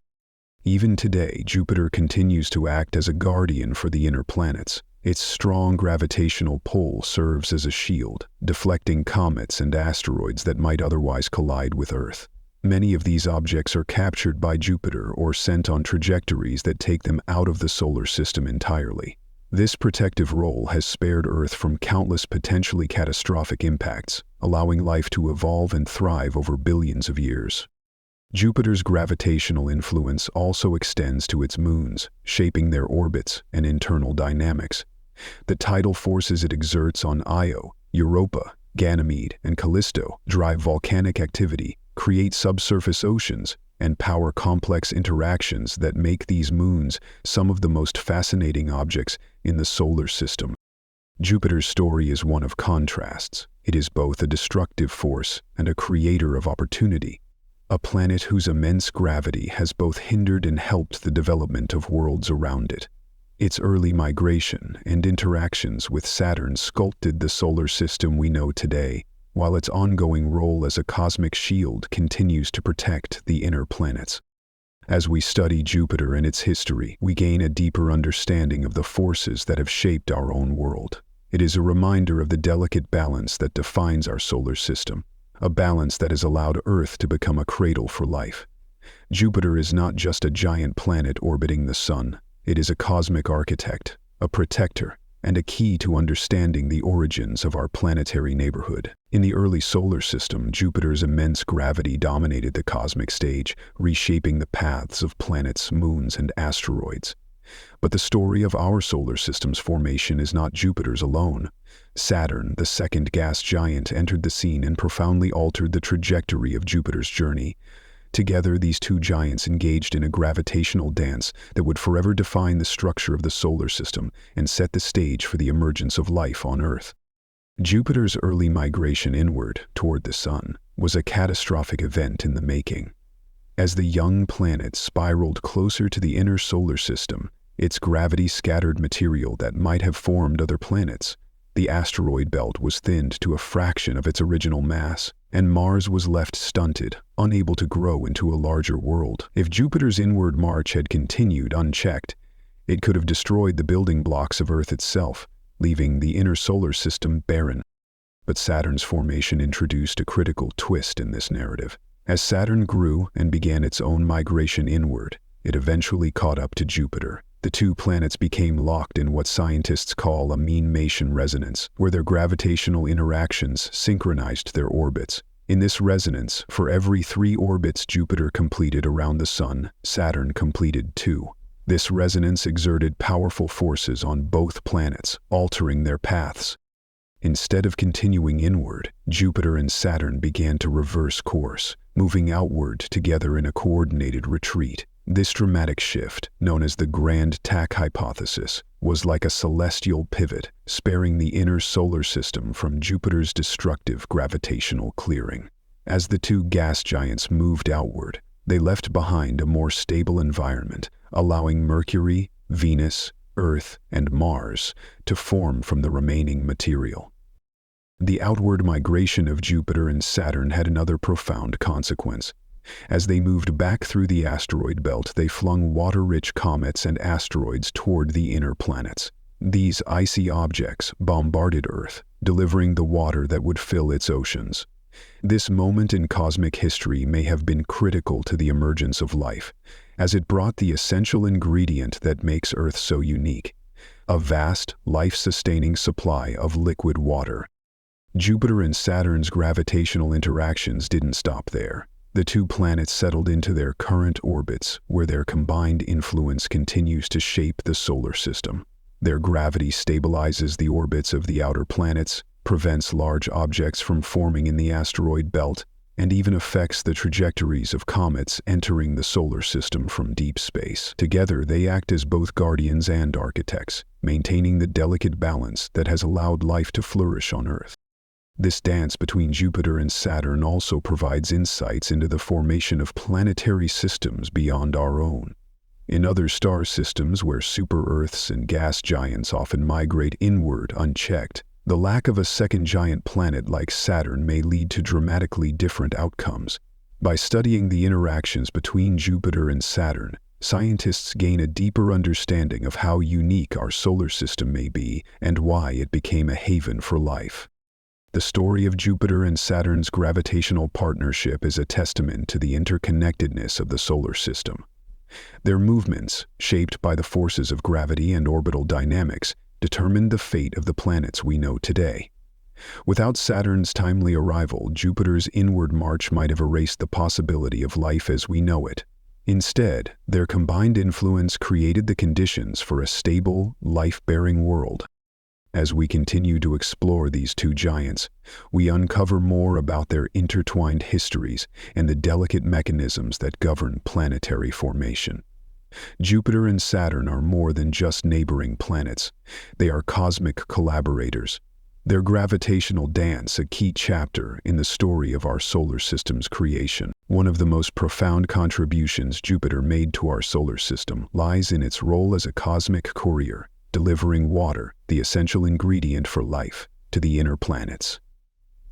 Even today, Jupiter continues to act as a guardian for the inner planets. Its strong gravitational pull serves as a shield, deflecting comets and asteroids that might otherwise collide with Earth. Many of these objects are captured by Jupiter or sent on trajectories that take them out of the solar system entirely. This protective role has spared Earth from countless potentially catastrophic impacts, allowing life to evolve and thrive over billions of years. Jupiter's gravitational influence also extends to its moons, shaping their orbits and internal dynamics. The tidal forces it exerts on Io, Europa, Ganymede, and Callisto drive volcanic activity, create subsurface oceans, and power complex interactions that make these moons some of the most fascinating objects in the solar system. Jupiter's story is one of contrasts. It is both a destructive force and a creator of opportunity, a planet whose immense gravity has both hindered and helped the development of worlds around it. Its early migration and interactions with Saturn sculpted the solar system we know today, while its ongoing role as a cosmic shield continues to protect the inner planets. As we study Jupiter and its history, we gain a deeper understanding of the forces that have shaped our own world. It is a reminder of the delicate balance that defines our solar system, a balance that has allowed Earth to become a cradle for life. Jupiter is not just a giant planet orbiting the Sun. It is a cosmic architect, a protector, and a key to understanding the origins of our planetary neighborhood. In the early solar system, Jupiter's immense gravity dominated the cosmic stage, reshaping the paths of planets, moons, and asteroids. But the story of our solar system's formation is not Jupiter's alone. Saturn, the second gas giant, entered the scene and profoundly altered the trajectory of Jupiter's journey. Together, these two giants engaged in a gravitational dance that would forever define the structure of the solar system and set the stage for the emergence of life on Earth. Jupiter's early migration inward, toward the Sun, was a catastrophic event in the making. As the young planet spiraled closer to the inner solar system, its gravity scattered material that might have formed other planets. The asteroid belt was thinned to a fraction of its original mass, and Mars was left stunted, unable to grow into a larger world. If Jupiter's inward march had continued unchecked, it could have destroyed the building blocks of Earth itself, leaving the inner solar system barren. But Saturn's formation introduced a critical twist in this narrative. As Saturn grew and began its own migration inward, it eventually caught up to Jupiter. The two planets became locked in what scientists call a mean-Mason resonance, where their gravitational interactions synchronized their orbits. In this resonance, for every 3 orbits Jupiter completed around the Sun, Saturn completed 2. This resonance exerted powerful forces on both planets, altering their paths. Instead of continuing inward, Jupiter and Saturn began to reverse course, moving outward together in a coordinated retreat. This dramatic shift, known as the Grand Tack hypothesis, was like a celestial pivot, sparing the inner solar system from Jupiter's destructive gravitational clearing. As the two gas giants moved outward, they left behind a more stable environment, allowing Mercury, Venus, Earth, and Mars to form from the remaining material. The outward migration of Jupiter and Saturn had another profound consequence. As they moved back through the asteroid belt, they flung water-rich comets and asteroids toward the inner planets. These icy objects bombarded Earth, delivering the water that would fill its oceans. This moment in cosmic history may have been critical to the emergence of life. as it brought the essential ingredient that makes Earth so unique: a vast, life-sustaining supply of liquid water. Jupiter and Saturn's gravitational interactions didn't stop there. The two planets settled into their current orbits, where their combined influence continues to shape the solar system. Their gravity stabilizes the orbits of the outer planets, prevents large objects from forming in the asteroid belt, and even affects the trajectories of comets entering the solar system from deep space. Together, they act as both guardians and architects, maintaining the delicate balance that has allowed life to flourish on Earth. This dance between Jupiter and Saturn also provides insights into the formation of planetary systems beyond our own. In other star systems where super-Earths and gas giants often migrate inward unchecked, the lack of a second giant planet like Saturn may lead to dramatically different outcomes. By studying the interactions between Jupiter and Saturn, scientists gain a deeper understanding of how unique our solar system may be and why it became a haven for life. The story of Jupiter and Saturn's gravitational partnership is a testament to the interconnectedness of the solar system. Their movements, shaped by the forces of gravity and orbital dynamics, determined the fate of the planets we know today. Without Saturn's timely arrival, Jupiter's inward march might have erased the possibility of life as we know it. Instead, their combined influence created the conditions for a stable, life-bearing world. As we continue to explore these two giants, we uncover more about their intertwined histories and the delicate mechanisms that govern planetary formation. Jupiter and Saturn are more than just neighboring planets. They are cosmic collaborators. Their gravitational dance, a key chapter in the story of our solar system's creation. One of the most profound contributions Jupiter made to our solar system lies in its role as a cosmic courier, delivering water, the essential ingredient for life, to the inner planets.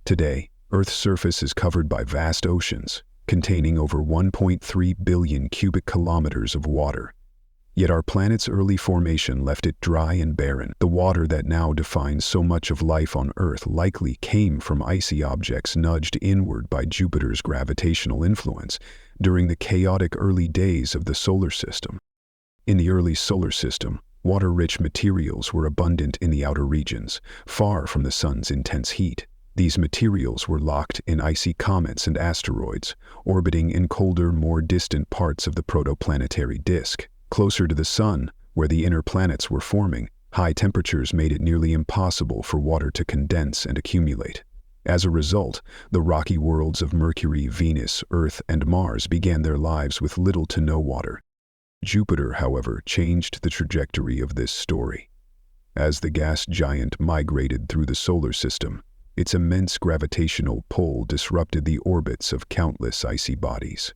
Today, Earth's surface is covered by vast oceans, containing over 1.3 billion cubic kilometers of water. Yet our planet's early formation left it dry and barren. The water that now defines so much of life on Earth likely came from icy objects nudged inward by Jupiter's gravitational influence during the chaotic early days of the solar system. In the early solar system, water-rich materials were abundant in the outer regions, far from the sun's intense heat. These materials were locked in icy comets and asteroids, orbiting in colder, more distant parts of the protoplanetary disk. Closer to the sun, where the inner planets were forming, high temperatures made it nearly impossible for water to condense and accumulate. As a result, the rocky worlds of Mercury, Venus, Earth, and Mars began their lives with little to no water. Jupiter, however, changed the trajectory of this story. As the gas giant migrated through the solar system, its immense gravitational pull disrupted the orbits of countless icy bodies.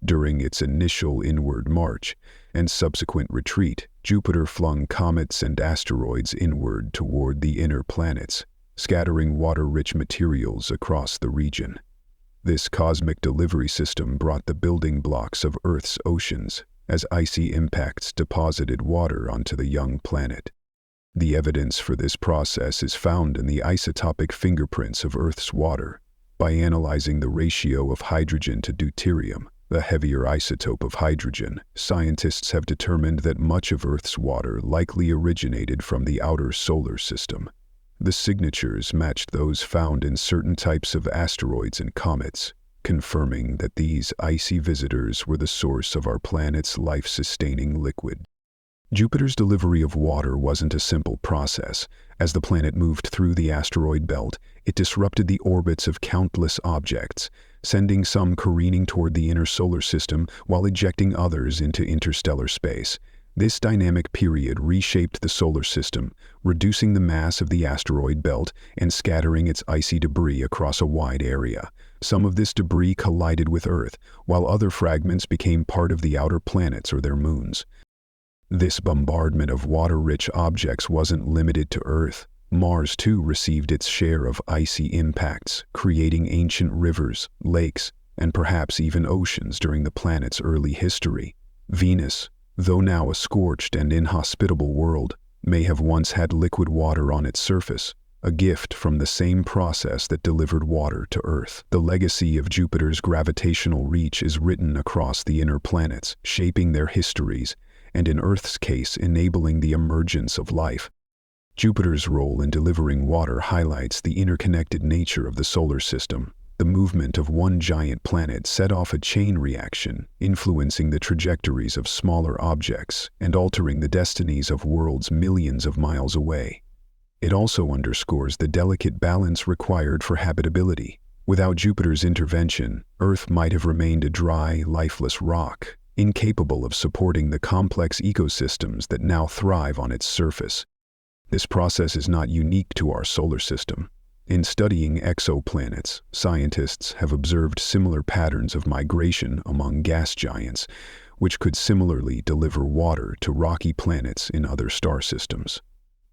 During its initial inward march and subsequent retreat, Jupiter flung comets and asteroids inward toward the inner planets, scattering water-rich materials across the region. This cosmic delivery system brought the building blocks of Earth's oceans as icy impacts deposited water onto the young planet. The evidence for this process is found in the isotopic fingerprints of Earth's water. By analyzing the ratio of hydrogen to deuterium, the heavier isotope of hydrogen, scientists have determined that much of Earth's water likely originated from the outer solar system. The signatures matched those found in certain types of asteroids and comets, confirming that these icy visitors were the source of our planet's life-sustaining liquid. Jupiter's delivery of water wasn't a simple process. As the planet moved through the asteroid belt, it disrupted the orbits of countless objects, sending some careening toward the inner solar system while ejecting others into interstellar space. This dynamic period reshaped the solar system, reducing the mass of the asteroid belt and scattering its icy debris across a wide area. Some of this debris collided with Earth, while other fragments became part of the outer planets or their moons. This bombardment of water-rich objects wasn't limited to Earth. Mars, too, received its share of icy impacts, creating ancient rivers, lakes, and perhaps even oceans during the planet's early history. Venus, though now a scorched and inhospitable world, may have once had liquid water on its surface, a gift from the same process that delivered water to Earth. The legacy of Jupiter's gravitational reach is written across the inner planets, shaping their histories, and in Earth's case, enabling the emergence of life. Jupiter's role in delivering water highlights the interconnected nature of the solar system. The movement of one giant planet set off a chain reaction, influencing the trajectories of smaller objects and altering the destinies of worlds millions of miles away. It also underscores the delicate balance required for habitability. Without Jupiter's intervention, Earth might have remained a dry, lifeless rock, incapable of supporting the complex ecosystems that now thrive on its surface. This process is not unique to our solar system. In studying exoplanets, scientists have observed similar patterns of migration among gas giants, which could similarly deliver water to rocky planets in other star systems.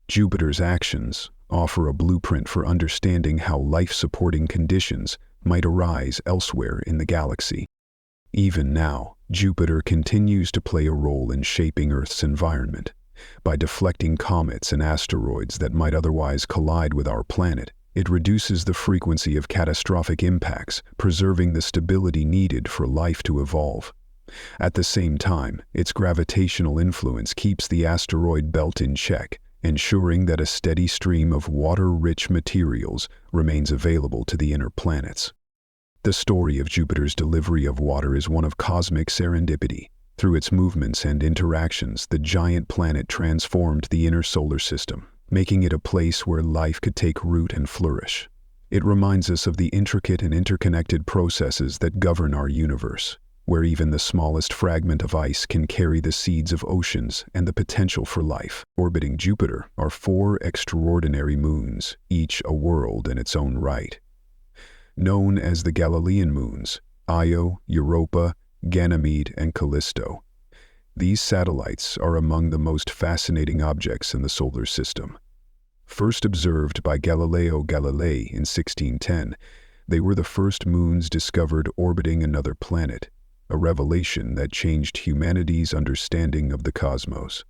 Jupiter's actions offer a blueprint for understanding how life-supporting conditions might arise elsewhere in the galaxy. Even now, Jupiter continues to play a role in shaping Earth's environment. By deflecting comets and asteroids that might otherwise collide with our planet, it reduces the frequency of catastrophic impacts, preserving the stability needed for life to evolve. At the same time, its gravitational influence keeps the asteroid belt in check, ensuring that a steady stream of water-rich materials remains available to the inner planets. The story of Jupiter's delivery of water is one of cosmic serendipity. Through its movements and interactions, the giant planet transformed the inner solar system, making it a place where life could take root and flourish. It reminds us of the intricate and interconnected processes that govern our universe, where even the smallest fragment of ice can carry the seeds of oceans and the potential for life. Orbiting Jupiter are 4 extraordinary moons, each a world in its own right. Known as the Galilean moons, Io, Europa, Ganymede, and Callisto. These satellites are among the most fascinating objects in the solar system. First observed by Galileo Galilei in 1610, they were the first moons discovered orbiting another planet, a revelation that changed humanity's understanding of the cosmos.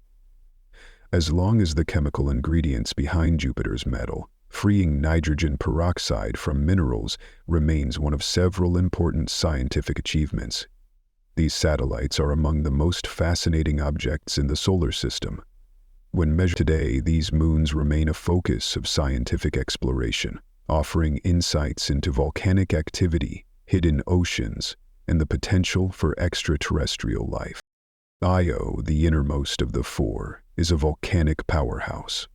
As long as the chemical ingredients behind Jupiter's metal, freeing nitrogen peroxide from minerals, remains one of several important scientific achievements. These satellites are among the most fascinating objects in the solar system. When measured today, these moons remain a focus of scientific exploration, offering insights into volcanic activity, hidden oceans, and the potential for extraterrestrial life. Io, the innermost of the 4, is a volcanic powerhouse.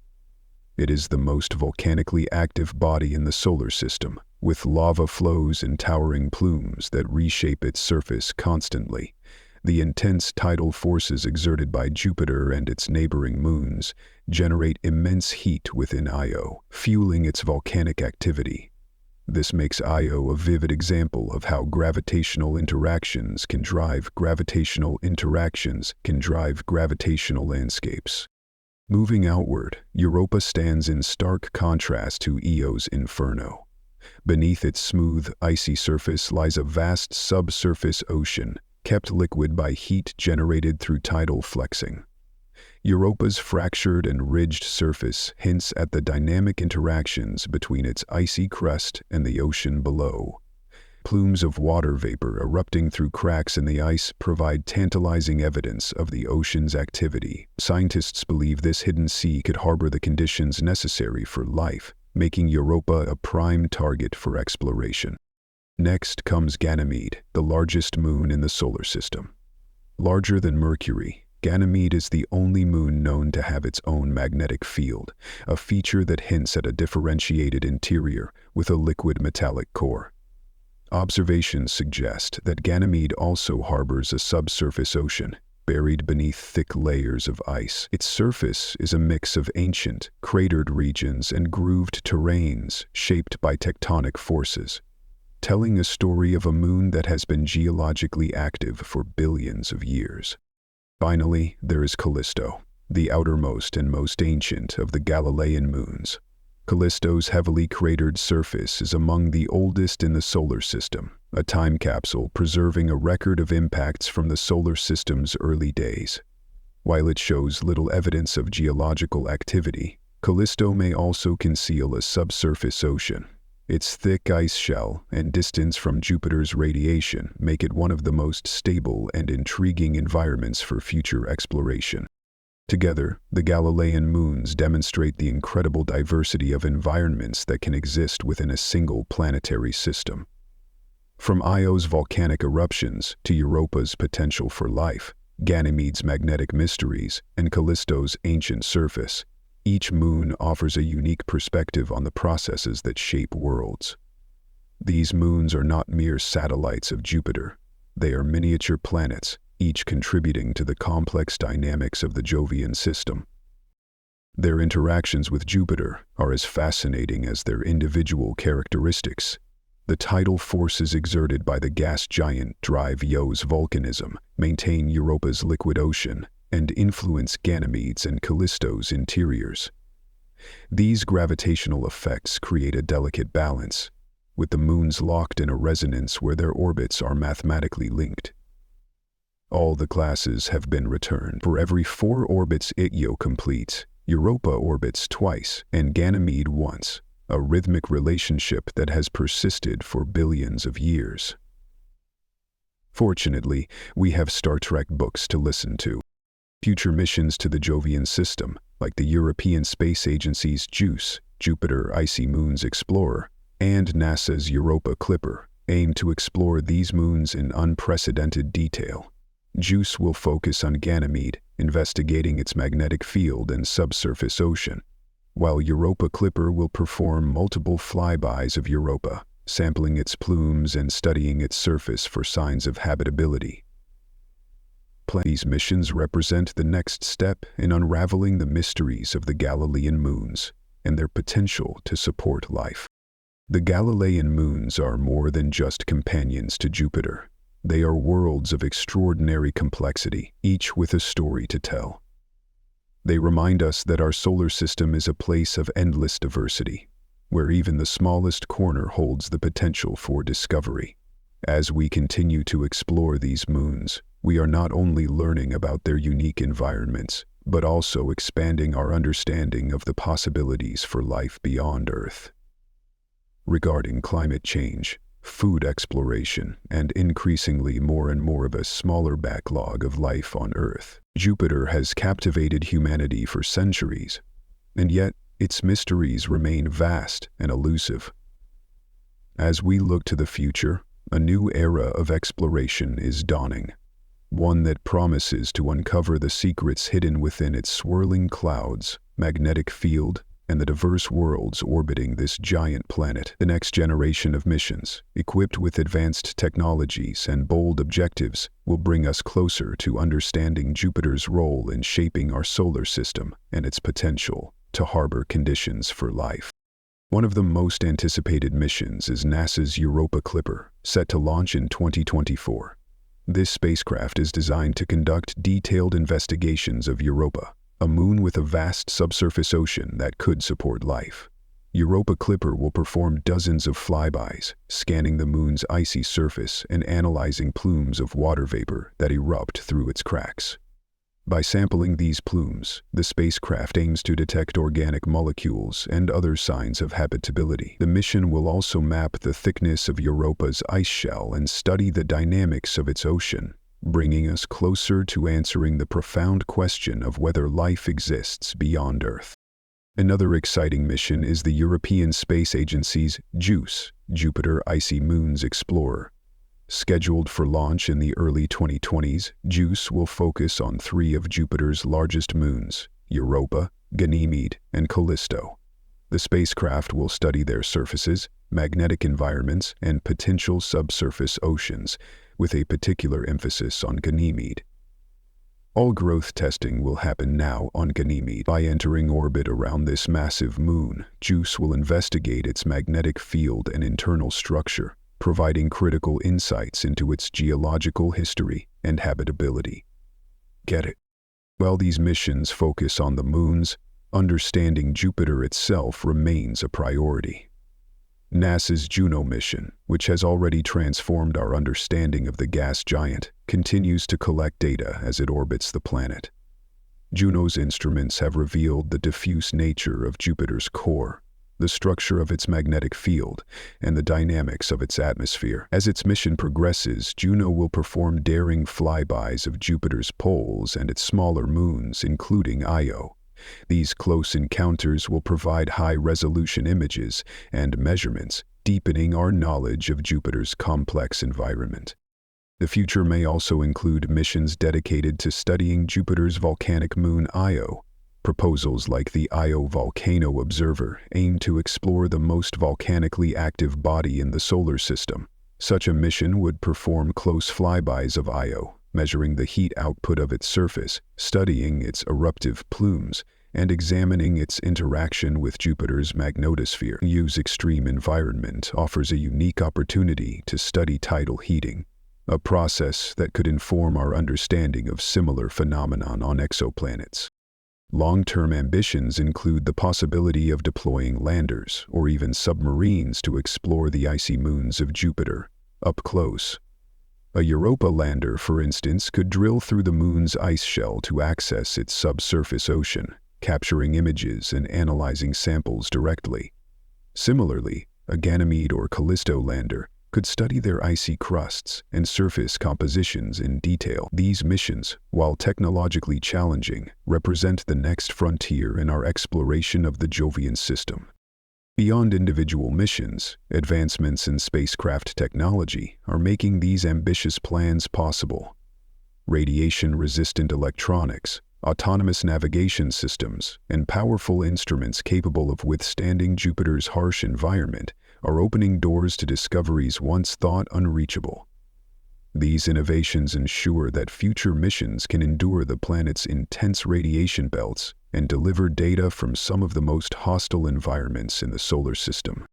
It is the most volcanically active body in the solar system, with lava flows and towering plumes that reshape its surface constantly. The intense tidal forces exerted by Jupiter and its neighboring moons generate immense heat within Io, fueling its volcanic activity. This makes Io a vivid example of how gravitational interactions can drive gravitational landscapes. Moving outward, Europa stands in stark contrast to Io's inferno. Beneath its smooth, icy surface lies a vast subsurface ocean, kept liquid by heat generated through tidal flexing. Europa's fractured and ridged surface hints at the dynamic interactions between its icy crust and the ocean below. Plumes of water vapor erupting through cracks in the ice provide tantalizing evidence of the ocean's activity. Scientists believe this hidden sea could harbor the conditions necessary for life, making Europa a prime target for exploration. Next comes Ganymede, the largest moon in the solar system. Larger than Mercury, Ganymede is the only moon known to have its own magnetic field, a feature that hints at a differentiated interior with a liquid metallic core. Observations suggest that Ganymede also harbors a subsurface ocean, buried beneath thick layers of ice. Its surface is a mix of ancient, cratered regions and grooved terrains shaped by tectonic forces, telling a story of a moon that has been geologically active for billions of years. Finally, there is Callisto, the outermost and most ancient of the Galilean moons. Callisto's heavily cratered surface is among the oldest in the solar system, a time capsule preserving a record of impacts from the solar system's early days. While it shows little evidence of geological activity, Callisto may also conceal a subsurface ocean. Its thick ice shell and distance from Jupiter's radiation make it one of the most stable and intriguing environments for future exploration. Together, the Galilean moons demonstrate the incredible diversity of environments that can exist within a single planetary system. From Io's volcanic eruptions to Europa's potential for life, Ganymede's magnetic mysteries, and Callisto's ancient surface, each moon offers a unique perspective on the processes that shape worlds. These moons are not mere satellites of Jupiter. They are miniature planets, each contributing to the complex dynamics of the Jovian system. Their interactions with Jupiter are as fascinating as their individual characteristics. The tidal forces exerted by the gas giant drive Io's volcanism, maintain Europa's liquid ocean, and influence Ganymede's and Callisto's interiors. These gravitational effects create a delicate balance, with the moons locked in a resonance where their orbits are mathematically linked. All the classes have been returned. For every 4 orbits Io completes, Europa orbits twice and Ganymede once, a rhythmic relationship that has persisted for billions of years. Fortunately, we have Star Trek books to listen to. Future missions to the Jovian system, like the European Space Agency's JUICE, Jupiter Icy Moons Explorer, and NASA's Europa Clipper, aim to explore these moons in unprecedented detail. JUICE will focus on Ganymede, investigating its magnetic field and subsurface ocean, while Europa Clipper will perform multiple flybys of Europa, sampling its plumes and studying its surface for signs of habitability. These missions represent the next step in unraveling the mysteries of the Galilean moons and their potential to support life. The Galilean moons are more than just companions to Jupiter. They are worlds of extraordinary complexity, each with a story to tell. They remind us that our solar system is a place of endless diversity, where even the smallest corner holds the potential for discovery. As we continue to explore these moons, we are not only learning about their unique environments, but also expanding our understanding of the possibilities for life beyond Earth. Regarding climate change, food exploration, and increasingly more and more of a smaller backlog of life on Earth, Jupiter has captivated humanity for centuries, and yet its mysteries remain vast and elusive. As we look to the future, a new era of exploration is dawning, one that promises to uncover the secrets hidden within its swirling clouds, magnetic field, and the diverse worlds orbiting this giant planet. The next generation of missions, equipped with advanced technologies and bold objectives, will bring us closer to understanding Jupiter's role in shaping our solar system and its potential to harbor conditions for life. One of the most anticipated missions is NASA's Europa Clipper, set to launch in 2024. This spacecraft is designed to conduct detailed investigations of Europa, a moon with a vast subsurface ocean that could support life. Europa Clipper will perform dozens of flybys, scanning the moon's icy surface and analyzing plumes of water vapor that erupt through its cracks. By sampling these plumes, the spacecraft aims to detect organic molecules and other signs of habitability. The mission will also map the thickness of Europa's ice shell and study the dynamics of its ocean, bringing us closer to answering the profound question of whether life exists beyond Earth. Another exciting mission is the European Space Agency's JUICE, Jupiter Icy Moons Explorer. Scheduled for launch in the early 2020s, JUICE will focus on 3 of Jupiter's largest moons, Europa, Ganymede, and Callisto. The spacecraft will study their surfaces, magnetic environments, and potential subsurface oceans, with a particular emphasis on Ganymede. All growth testing will happen now on Ganymede. By entering orbit around this massive moon, JUICE will investigate its magnetic field and internal structure, providing critical insights into its geological history and habitability. Get it? While these missions focus on the moons, understanding Jupiter itself remains a priority. NASA's Juno mission, which has already transformed our understanding of the gas giant, continues to collect data as it orbits the planet. Juno's instruments have revealed the diffuse nature of Jupiter's core, the structure of its magnetic field, and the dynamics of its atmosphere. As its mission progresses, Juno will perform daring flybys of Jupiter's poles and its smaller moons, including Io. These close encounters will provide high-resolution images and measurements, deepening our knowledge of Jupiter's complex environment. The future may also include missions dedicated to studying Jupiter's volcanic moon Io. Proposals like the Io Volcano Observer aim to explore the most volcanically active body in the solar system. Such a mission would perform close flybys of Io, measuring the heat output of its surface, studying its eruptive plumes, and examining its interaction with Jupiter's magnetosphere. I's extreme environment offers a unique opportunity to study tidal heating, a process that could inform our understanding of similar phenomenon on exoplanets. Long-term ambitions include the possibility of deploying landers or even submarines to explore the icy moons of Jupiter up close. A Europa lander, for instance, could drill through the moon's ice shell to access its subsurface ocean, capturing images and analyzing samples directly. Similarly, a Ganymede or Callisto lander could study their icy crusts and surface compositions in detail. These missions, while technologically challenging, represent the next frontier in our exploration of the Jovian system. Beyond individual missions, advancements in spacecraft technology are making these ambitious plans possible. Radiation-resistant electronics, autonomous navigation systems, and powerful instruments capable of withstanding Jupiter's harsh environment are opening doors to discoveries once thought unreachable. These innovations ensure that future missions can endure the planet's intense radiation belts and deliver data from some of the most hostile environments in the solar system.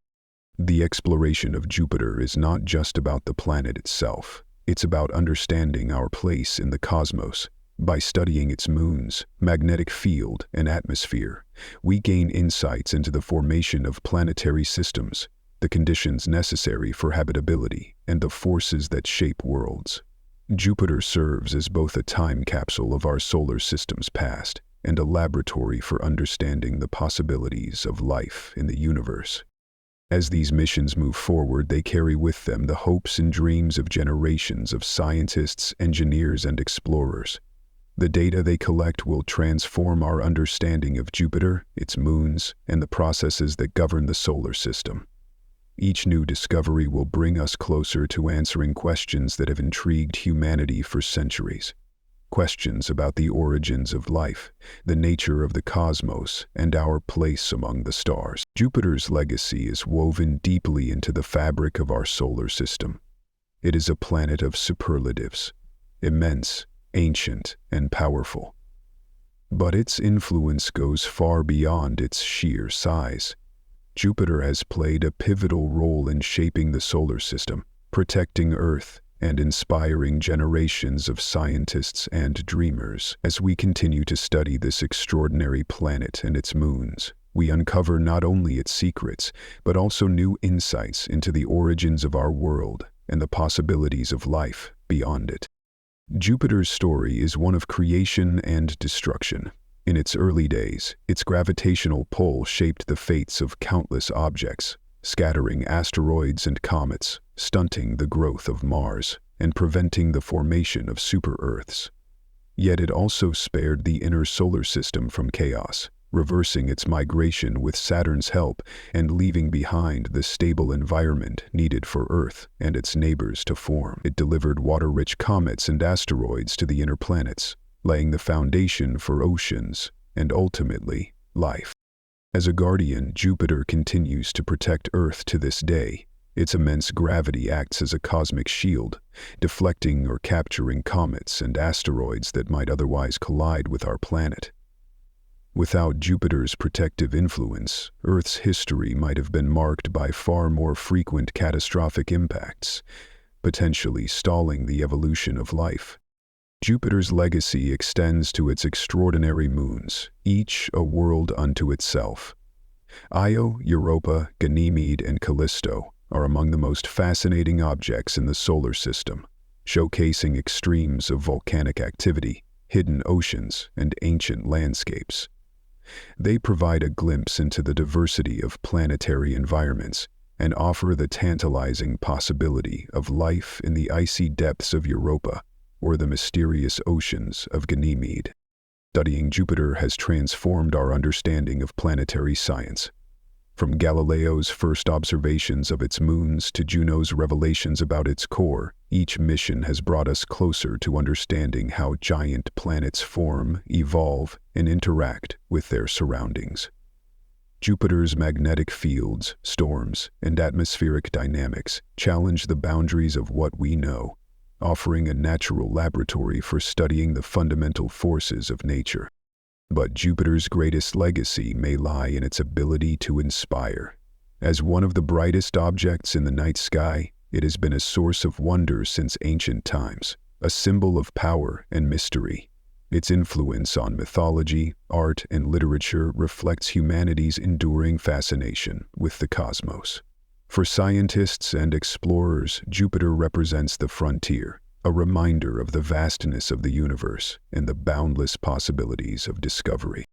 The exploration of Jupiter is not just about the planet itself. It's about understanding our place in the cosmos. By studying its moons, magnetic field, and atmosphere, we gain insights into the formation of planetary systems, the conditions necessary for habitability, and the forces that shape worlds. Jupiter serves as both a time capsule of our solar system's past and a laboratory for understanding the possibilities of life in the universe. As these missions move forward, they carry with them the hopes and dreams of generations of scientists, engineers, and explorers. The data they collect will transform our understanding of Jupiter, its moons, and the processes that govern the solar system. Each new discovery will bring us closer to answering questions that have intrigued humanity for centuries. Questions about the origins of life, the nature of the cosmos, and our place among the stars. Jupiter's legacy is woven deeply into the fabric of our solar system. It is a planet of superlatives, immense, ancient, and powerful. But its influence goes far beyond its sheer size. Jupiter has played a pivotal role in shaping the solar system, protecting Earth, and inspiring generations of scientists and dreamers. As we continue to study this extraordinary planet and its moons, we uncover not only its secrets, but also new insights into the origins of our world and the possibilities of life beyond it. Jupiter's story is one of creation and destruction. In its early days, its gravitational pull shaped the fates of countless objects, scattering asteroids and comets, stunting the growth of Mars, and preventing the formation of super-Earths. Yet it also spared the inner solar system from chaos, reversing its migration with Saturn's help and leaving behind the stable environment needed for Earth and its neighbors to form. It delivered water-rich comets and asteroids to the inner planets, laying the foundation for oceans and ultimately life. As a guardian, Jupiter continues to protect Earth to this day. Its immense gravity acts as a cosmic shield, deflecting or capturing comets and asteroids that might otherwise collide with our planet. Without Jupiter's protective influence, Earth's history might have been marked by far more frequent catastrophic impacts, potentially stalling the evolution of life. Jupiter's legacy extends to its extraordinary moons, each a world unto itself. Io, Europa, Ganymede, and Callisto are among the most fascinating objects in the solar system, showcasing extremes of volcanic activity, hidden oceans, and ancient landscapes. They provide a glimpse into the diversity of planetary environments and offer the tantalizing possibility of life in the icy depths of Europa or the mysterious oceans of Ganymede. Studying Jupiter has transformed our understanding of planetary science. From Galileo's first observations of its moons to Juno's revelations about its core, each mission has brought us closer to understanding how giant planets form, evolve, and interact with their surroundings. Jupiter's magnetic fields, storms, and atmospheric dynamics challenge the boundaries of what we know, offering a natural laboratory for studying the fundamental forces of nature. But Jupiter's greatest legacy may lie in its ability to inspire. As one of the brightest objects in the night sky, it has been a source of wonder since ancient times, a symbol of power and mystery. Its influence on mythology, art, and literature reflects humanity's enduring fascination with the cosmos. For scientists and explorers, Jupiter represents the frontier, a reminder of the vastness of the universe and the boundless possibilities of discovery.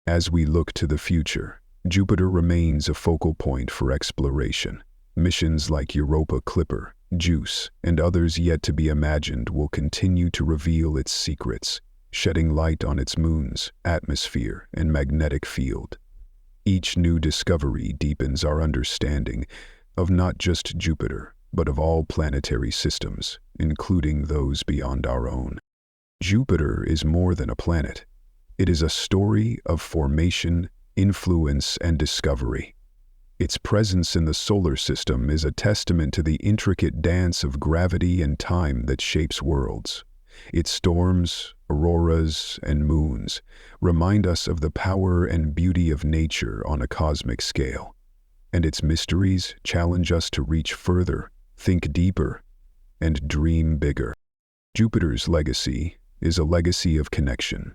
As we look to the future, Jupiter remains a focal point for exploration. Missions like Europa Clipper, JUICE, and others yet to be imagined will continue to reveal its secrets, shedding light on its moons, atmosphere, and magnetic field. Each new discovery deepens our understanding of not just Jupiter, but of all planetary systems, including those beyond our own. Jupiter is more than a planet. It is a story of formation, influence, and discovery. Its presence in the solar system is a testament to the intricate dance of gravity and time that shapes worlds. Its storms, auroras, and moons remind us of the power and beauty of nature on a cosmic scale. And its mysteries challenge us to reach further, think deeper, and dream bigger. Jupiter's legacy is a legacy of connection.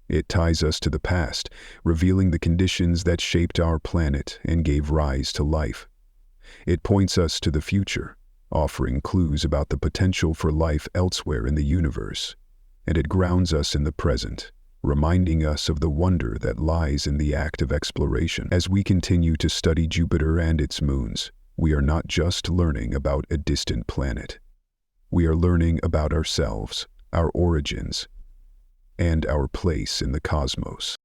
It ties us to the past, revealing the conditions that shaped our planet and gave rise to life. It points us to the future, offering clues about the potential for life elsewhere in the universe. And it grounds us in the present, reminding us of the wonder that lies in the act of exploration. As we continue to study Jupiter and its moons, we are not just learning about a distant planet. We are learning about ourselves, our origins, and our place in the cosmos.